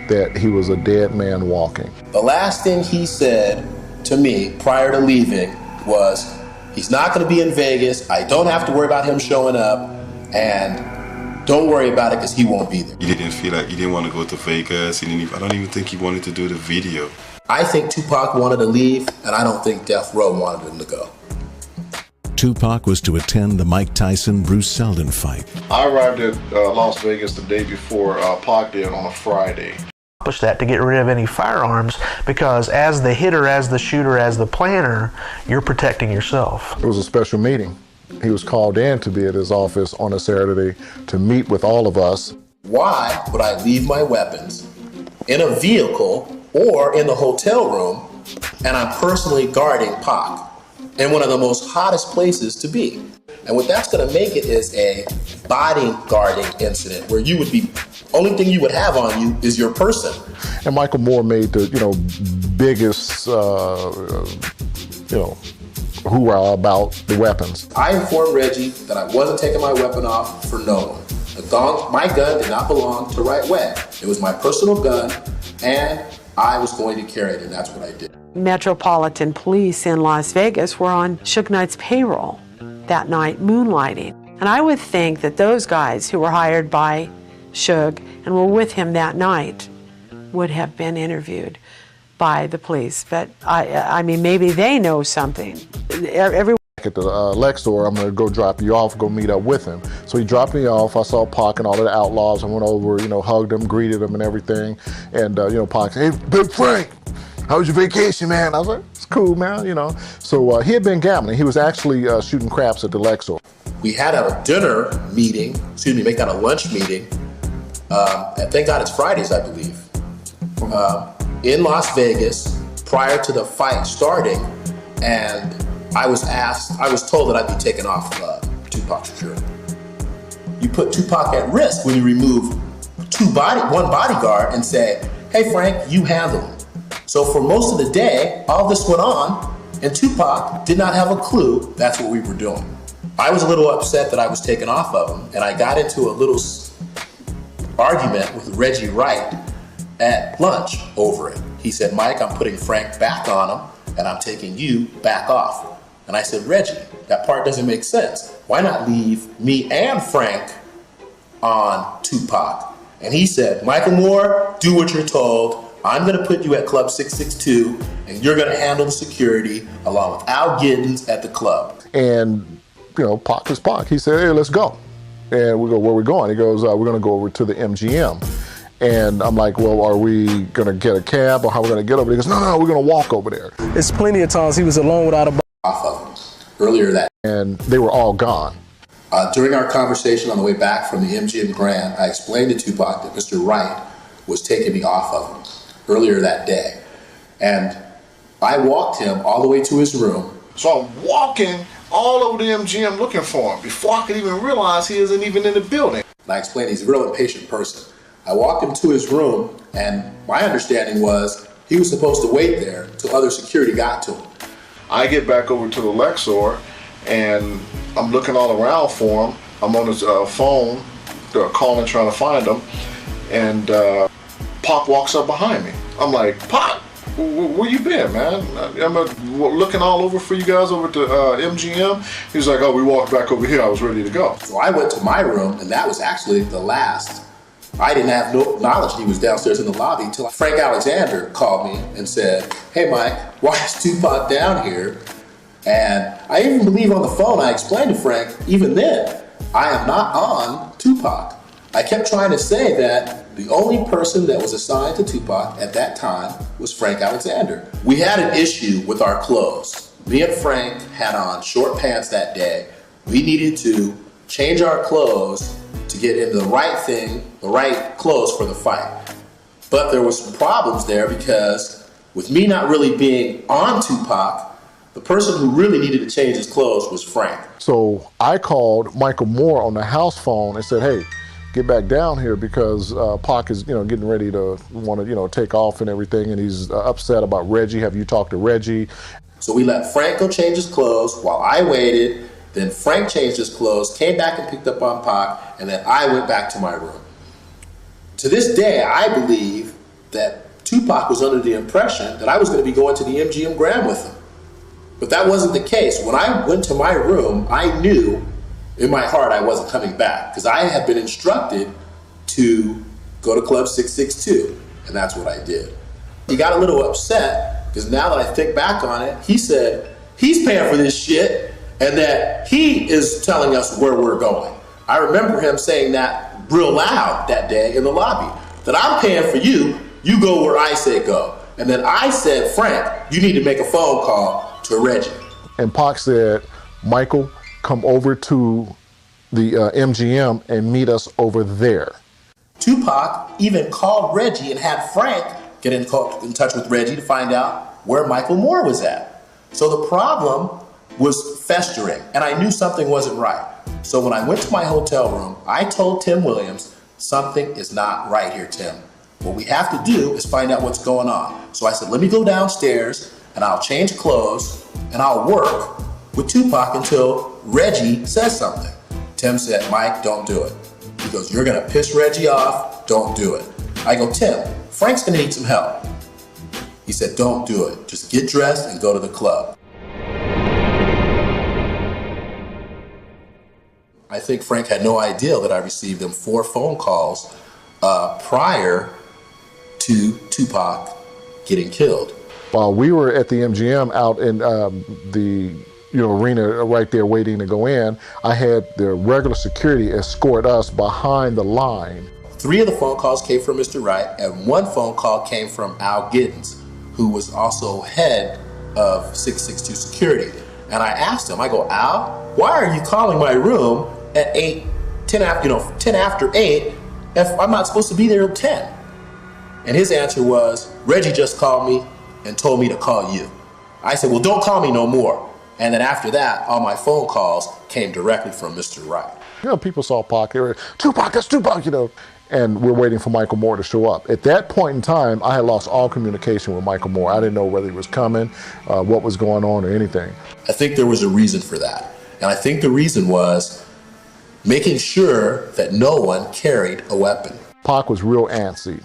that he was a dead man walking. The last thing he said to me prior to leaving was, he's not going to be in Vegas. I don't have to worry about him showing up. And don't worry about it because he won't be there. He didn't feel like he didn't want to go to Vegas. I don't even think he wanted to do the video. I think Tupac wanted to leave, and I don't think Death Row wanted him to go. Tupac was to attend the Mike Tyson-Bruce Seldon fight. I arrived at Las Vegas the day before Pac did on a Friday. That to get rid of any firearms, because as the hitter, as the shooter, as the planner, you're protecting yourself. It was a special meeting. He was called in to be at his office on a Saturday to meet with all of us. Why would I leave my weapons in a vehicle or in the hotel room and I'm personally guarding Pac in one of the most hottest places to be? And what that's going to make it is a bodyguarding incident where you would be, only thing you would have on you is your person. And Michael Moore made the, biggest, hoorah about the weapons. I informed Reggie that I wasn't taking my weapon off for no one. My gun did not belong to Right Way. It was my personal gun, and I was going to carry it, and that's what I did. Metropolitan Police in Las Vegas were on Suge Knight's payroll that night, moonlighting. And I would think that those guys who were hired by Suge and were with him that night would have been interviewed by the police. But I mean, maybe they know something. Everyone at the Lex store, I'm gonna go drop you off, go meet up with him. So he dropped me off. I saw Pac and all of the outlaws. I went over, hugged him, greeted him and everything. And Pac said, "Hey, Big Frank, how was your vacation, man?" I was like, "It's cool, man, you know. So he had been gambling. He was actually shooting craps at the Lexor. We had a dinner meeting, make that a lunch meeting, and thank God it's Fridays, I believe, in Las Vegas prior to the fight starting, and I was told that I'd be taken off Tupac's security. You put Tupac at risk when you remove one bodyguard and say, hey Frank, you handle him. So for most of the day, all this went on, and Tupac did not have a clue that's what we were doing. I was a little upset that I was taken off of him, and I got into a little argument with Reggie Wright at lunch over it. He said, Mike, I'm putting Frank back on him, and I'm taking you back off. And I said, Reggie, that part doesn't make sense. Why not leave me and Frank on Tupac? And he said, Michael Moore, do what you're told. I'm gonna put you at Club 662, and you're gonna handle the security along with Al Giddens at the club. And, you know, Pac is Pac. He said, hey, let's go. And we go, where are we going? He goes, we're gonna go over to the MGM. And I'm like, well, are we gonna get a cab or how are we gonna get over there? He goes, no, we're gonna walk over there. It's plenty of times he was alone without a off of him earlier that. And they were all gone. During our conversation on the way back from the MGM Grand, I explained to Tupac that Mr. Wright was taking me off of him earlier that day. And I walked him all the way to his room. So I'm walking all over the MGM looking for him before I could even realize he isn't even in the building. And I explained he's a real impatient person. I walked him to his room, and my understanding was he was supposed to wait there till other security got to him. I get back over to the Lexor, and I'm looking all around for him. I'm on his phone, calling, trying to find him, and Pac walks up behind me. I'm like, Pac, where you been, man? I'm looking all over for you guys over at the MGM. He's like, oh, we walked back over here. I was ready to go. So I went to my room, and that was actually the last. I didn't have no knowledge he was downstairs in the lobby until Frank Alexander called me and said, hey, Mike, why is Tupac down here? And I even believe on the phone, I explained to Frank, even then, I am not on Tupac. I kept trying to say that the only person that was assigned to Tupac at that time was Frank Alexander. We had an issue with our clothes. Me and Frank had on short pants that day. We needed to change our clothes to get into the right clothes for the fight. But there was some problems there because with me not really being on Tupac, the person who really needed to change his clothes was Frank. So I called Michael Moore on the house phone and said, hey, get back down here because Pac is, getting ready to want to, take off and everything, and he's upset about Reggie. Have you talked to Reggie? So we let Frank go change his clothes while I waited. Then Frank changed his clothes, came back and picked up on Pac, and then I went back to my room. To this day, I believe that Tupac was under the impression that I was going to be going to the MGM Grand with him. But that wasn't the case. When I went to my room, I knew in my heart I wasn't coming back because I had been instructed to go to Club 662, and that's what I did. He got a little upset because now that I think back on it, he said he's paying for this shit and that he is telling us where we're going. I remember him saying that real loud that day in the lobby, that I'm paying for you, you go where I say go. And then I said, Frank, you need to make a phone call to Reggie. And Pac said, Michael, come over to the MGM and meet us over there. Tupac even called Reggie and had Frank get in touch with Reggie to find out where Michael Moore was at. So the problem was festering, and I knew something wasn't right. So when I went to my hotel room, I told Tim Williams, something is not right here, Tim. What we have to do is find out what's going on. So I said, let me go downstairs and I'll change clothes and I'll work with Tupac until Reggie says something. Tim said, Mike, don't do it. He goes, you're gonna piss Reggie off, don't do it. I go, Tim, Frank's gonna need some help. He said, don't do it. Just get dressed and go to the club. I think Frank had no idea that I received them 4 phone calls prior to Tupac getting killed. While we were at the MGM out in the arena right there waiting to go in, I had the regular security escort us behind the line. 3 of the phone calls came from Mr. Wright, and 1 phone call came from Al Giddens, who was also head of 662 security. And I asked him, I go, Al, why are you calling my room at 10 after 8 if I'm not supposed to be there at 10? And his answer was, Reggie just called me and told me to call you. I said, well, don't call me no more. And then after that, all my phone calls came directly from Mr. Wright. You know, people saw Pac, they were, Tupac, that's Tupac, you know, and we're waiting for Michael Moore to show up. At that point in time, I had lost all communication with Michael Moore. I didn't know whether he was coming, what was going on, or anything. I think there was a reason for that. And I think the reason was making sure that no one carried a weapon. Pac was real antsy.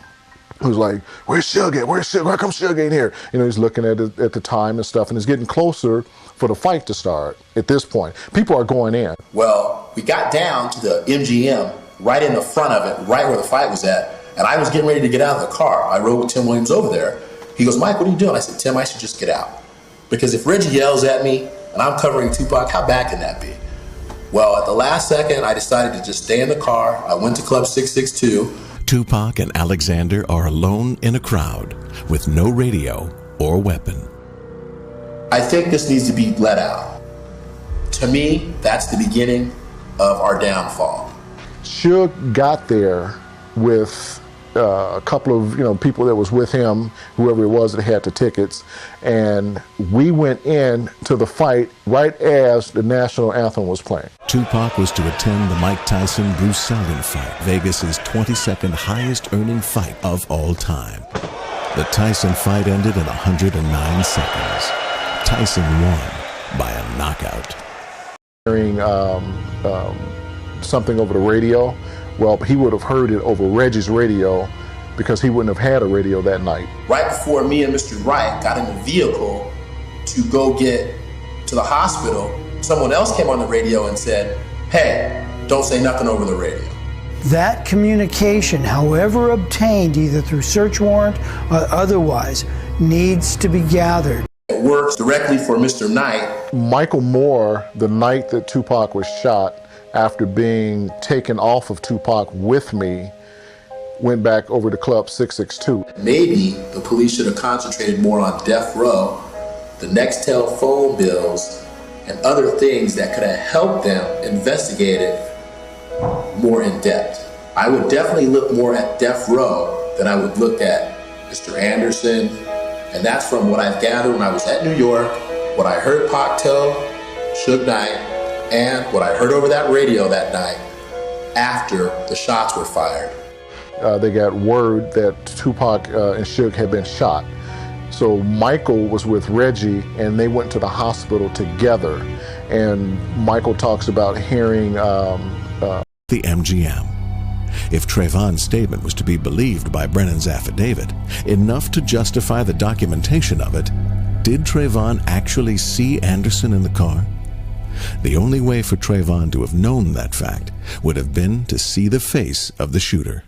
He was like, where's Suge at? Where's Suge? How come Suge ain't here? You know, he's looking at it at the time and stuff, and it's getting closer for the fight to start at this point. People are going in. Well, we got down to the MGM, right in the front of it, right where the fight was at, and I was getting ready to get out of the car. I rode with Tim Williams over there. He goes, Mike, what are you doing? I said, Tim, I should just get out. Because if Reggie yells at me and I'm covering Tupac, how bad can that be? Well, at the last second, I decided to just stay in the car. I went to Club 662. Tupac and Alexander are alone in a crowd with no radio or weapon. I think this needs to be let out. To me, that's the beginning of our downfall. Suge got there with a couple of people that was with him, whoever it was that had the tickets, and we went in to the fight right as the national anthem was playing. Tupac was to attend the Mike Tyson-Bruce Seldon fight, Vegas's 22nd highest earning fight of all time. The Tyson fight ended in 109 seconds. Tyson won by a knockout. Hearing something over the radio, well, he would have heard it over Reggie's radio because he wouldn't have had a radio that night. Right before me and Mr. Wright got in the vehicle to go get to the hospital, someone else came on the radio and said, hey, don't say nothing over the radio. That communication, however obtained, either through search warrant or otherwise, needs to be gathered. It works directly for Mr. Knight. Michael Moore, the night that Tupac was shot, after being taken off of Tupac with me, went back over to Club 662. Maybe the police should have concentrated more on death row, the Nextel phone bills, and other things that could have helped them investigate it more in depth. I would definitely look more at death row than I would look at Mr. Anderson, and that's from what I've gathered when I was at New York, what I heard Pac tell Suge Knight, and what I heard over that radio that night after the shots were fired. They got word that Tupac and Suge had been shot. So Michael was with Reggie and they went to the hospital together. And Michael talks about hearing the MGM. If Trayvon's statement was to be believed by Brennan's affidavit, enough to justify the documentation of it, did Trayvon actually see Anderson in the car? The only way for Trayvon to have known that fact would have been to see the face of the shooter.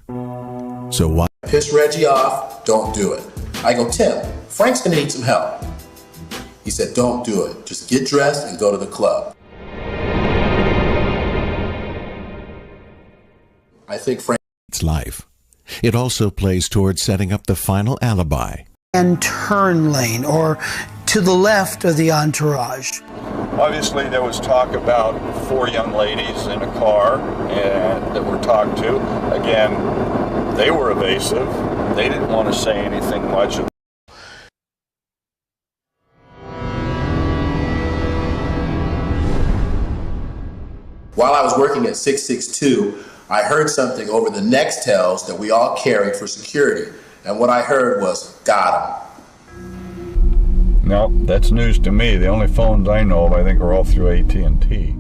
So why? Piss Reggie off, don't do it. I go, Tim, Frank's gonna need some help. He said, don't do it. Just get dressed and go to the club. I think Frank's life. It also plays towards setting up the final alibi. And turn lane, or to the left of the entourage. Obviously, there was talk about 4 young ladies in a car that were talked to. Again, they were evasive. They didn't want to say anything much. While I was working at 662, I heard something over the Nextels that we all carried for security. And what I heard was, got him. No, that's news to me. The only phones I know of, I think, are all through AT&T.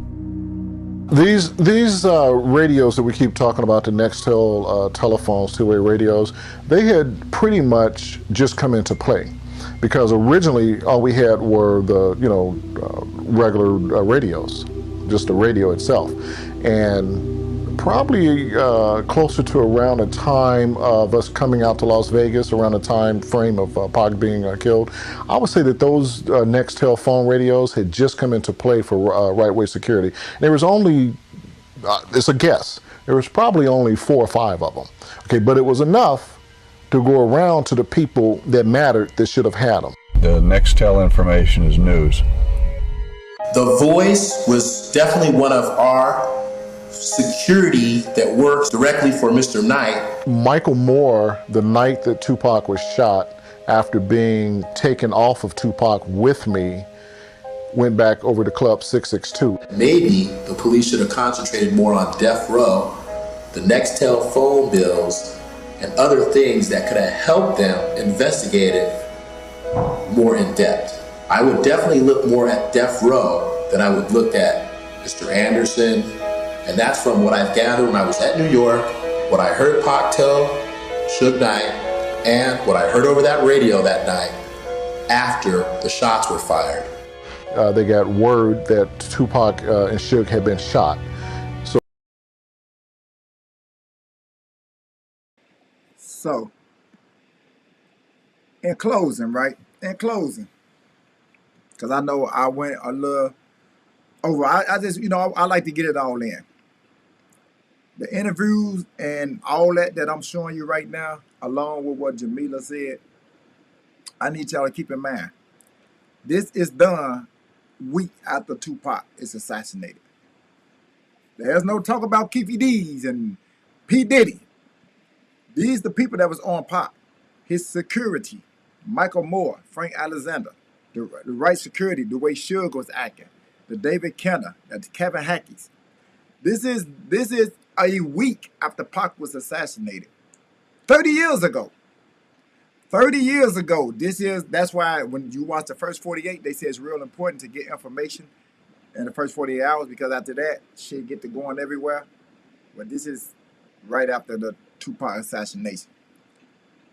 These radios that we keep talking about, the Nextel telephones, two-way radios, they had pretty much just come into play. Because originally, all we had were the, regular radios, just the radio itself. And probably closer to around the time of us coming out to Las Vegas, around the time frame of Pac being killed, I would say that those Nextel phone radios had just come into play for right-way security. There was only, it's a guess, there was probably only 4 or 5 of them. Okay, but it was enough to go around to the people that mattered that should have had them. The Nextel information is news. The Voice was definitely one of our security that works directly for Mr. Knight. Michael Moore, the night that Tupac was shot, after being taken off of Tupac with me, went back over to Club 662. Maybe the police should have concentrated more on death row, the Nextel phone bills, and other things that could have helped them investigate it more in depth. I would definitely look more at death row than I would look at Mr. Anderson, and that's from what I've gathered when I was at New York, what I heard Pac tell Suge Knight, and what I heard over that radio that night after the shots were fired. They got word that Tupac and Suge had been shot. So, in closing, right? In closing, because I know I went a little over. I just, I like to get it all in. The interviews and all that I'm showing you right now, along with what Jamila said, I need y'all to keep in mind. This is done week after Tupac is assassinated. There's no talk about Keefy D's and P. Diddy. These the people that was on Pac. His security, Michael Moore, Frank Alexander, the right security, the way Suge was acting, the David Kenner, the Kevin Hackeys. This is a week after Pac was assassinated. 30 years ago. 30 years ago. That's why when you watch the first 48, they say it's real important to get information in the first 48 hours, because after that, shit get to going everywhere. But this is right after the Tupac assassination.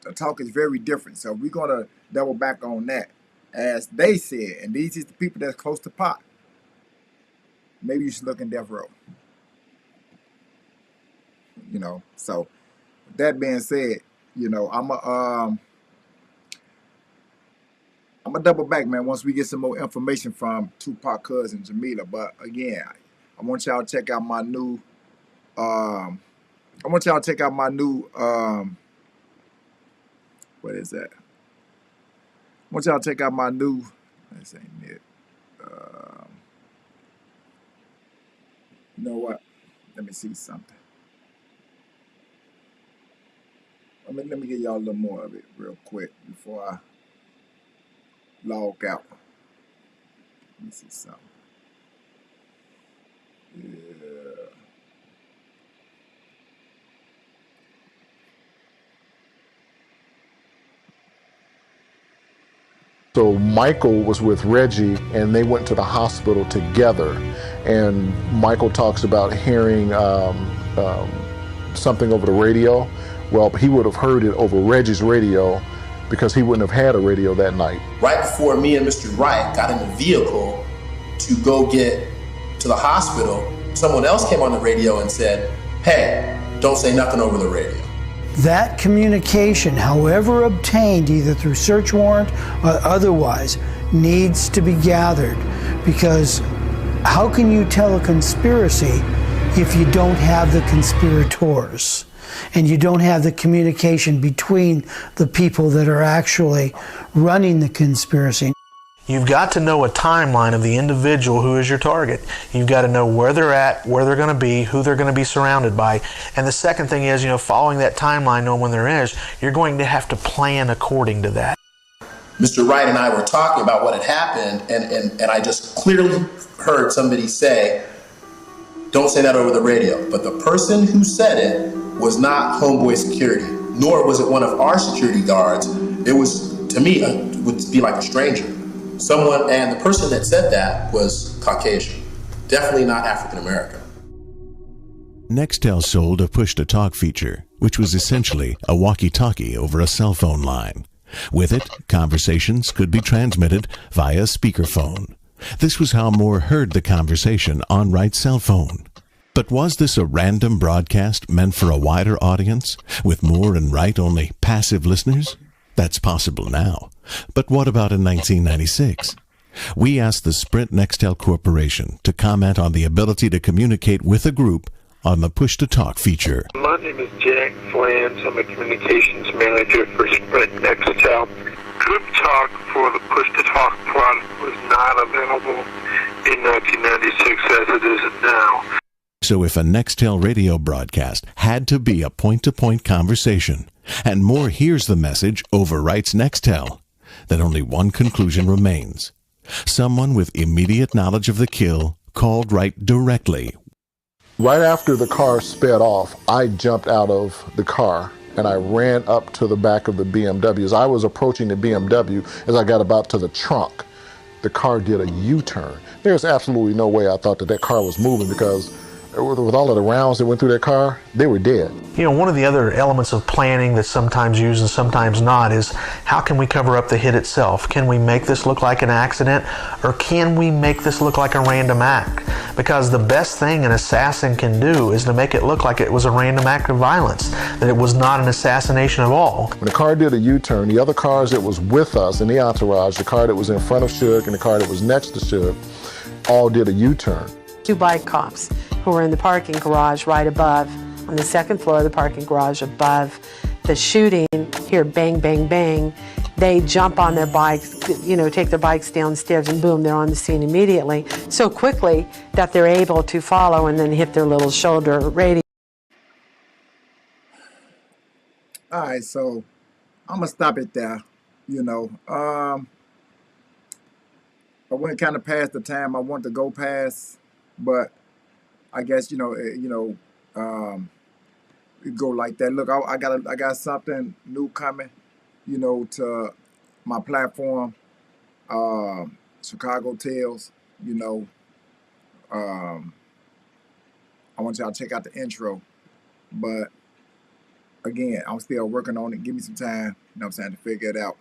The talk is very different. So we're going to double back on that. As they said, and these is the people that's close to Pac, maybe you should look in death row. So with that being said, I'm gonna double back, man, once we get some more information from Tupac cousin Jamila. But again, I want y'all to check out my new what is that? I want y'all to check out my new, this ain't it. You know what? Let me see something. Let me give y'all a little more of it real quick before I log out. Let me see something. Yeah. So Michael was with Reggie and they went to the hospital together. And Michael talks about hearing something over the radio. Well, he would have heard it over Reggie's radio because he wouldn't have had a radio that night. Right before me and Mr. Wright got in the vehicle to go get to the hospital, someone else came on the radio and said, "Hey, don't say nothing over the radio." That communication, however obtained, either through search warrant or otherwise, needs to be gathered, because how can you tell a conspiracy if you don't have the conspirators and you don't have the communication between the people that are actually running the conspiracy? You've got to know a timeline of the individual who is your target. You've got to know where they're at, where they're going to be, who they're going to be surrounded by. And the second thing is, following that timeline, knowing when there is, you're going to have to plan according to that. Mr. Wright and I were talking about what had happened, and I just clearly heard somebody say, "Don't say that over the radio." But the person who said it was not Homeboy Security, nor was it one of our security guards. It was, to me, it would be like a stranger. Someone, and the person that said that was Caucasian, definitely not African American. Nextel sold a push-to-talk feature, which was essentially a walkie-talkie over a cell phone line. With it, conversations could be transmitted via speakerphone. This was how Moore heard the conversation on Wright's cell phone. But was this a random broadcast meant for a wider audience, with Moore and Wright only passive listeners? That's possible now. But what about in 1996? We asked the Sprint Nextel Corporation to comment on the ability to communicate with a group on the push-to-talk feature. My name is Jack Flans. I'm a communications manager for Sprint Nextel. Group talk for the push-to talk product was not available in 1996 as it is now. So if a Nextel radio broadcast had to be a point-to-point conversation, and Moore hears the message overwrites Nextel, then only one conclusion remains. Someone with immediate knowledge of the kill called right directly. Right after the car sped off, I jumped out of the car and I ran up to the back of the BMW. As I was approaching the BMW, as I got about to the trunk, the car did a U-turn. There's absolutely no way I thought that that car was moving, because with all of the rounds that went through that car, they were dead. You know, one of the other elements of planning that's sometimes used and sometimes not is how can we cover up the hit itself? Can we make this look like an accident, or can we make this look like a random act? Because the best thing an assassin can do is to make it look like it was a random act of violence, that it was not an assassination at all. When the car did a U-turn, the other cars that was with us in the entourage, the car that was in front of Suge and the car that was next to Suge, all did a U-turn. 2 bike cops who were in the parking garage right above, on the second floor of the parking garage above the shooting, hear bang, bang, bang. They jump on their bikes, you know, take their bikes downstairs, and boom, they're on the scene immediately, so quickly that they're able to follow and then hit their little shoulder radio. All right, so I'm gonna stop it there. You know, I went kind of past the time I want to go past, but I guess it go like that. Look, I got something new coming, you know, to my platform, Chicago Tales. You know, I want y'all to check out the intro, but again, I'm still working on it. Give me some time, you know what I'm saying, to figure it out.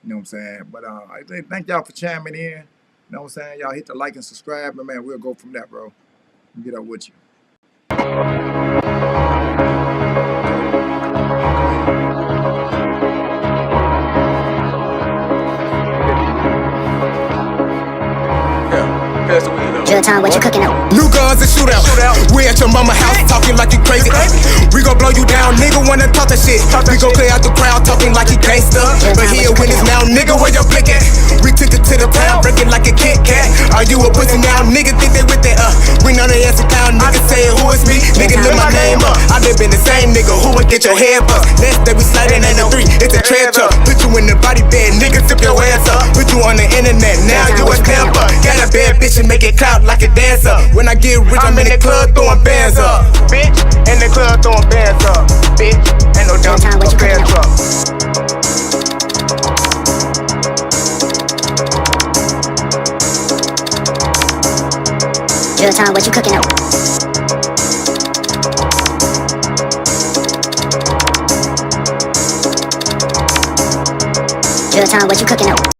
You know what I'm saying? But I thank y'all for chiming in. You know what I'm saying? Y'all hit the like and subscribe, and man, we'll go from that, bro. Get up with you. Time, what you cooking up? New guns and shootout. We at your mama house talking like you crazy. We gon' blow you down, nigga wanna talk that shit. We gon' clear out the crowd talking like you gangsta. But here when it's now, nigga, where your blick at? We took it to the town, breaking like a Kit Kat. Are you a pussy now? Nigga think they with that We know they ass town, nigga say who is me? Nigga look my name up. I live in the same nigga who would get your head bust. Next day we sliding in the 3, it's a tread truck. Put you in the body bed, nigga tip your ass up. Put you on the internet, now you a camper. Got a bad bitch and make it clout like a dancer. When I get rich, I'm in the club throwing bands up. Bitch, in the club throwing bands up. Bitch, ain't no dumb bands up. Drill time, what you cooking up? Drill time, what you cooking up?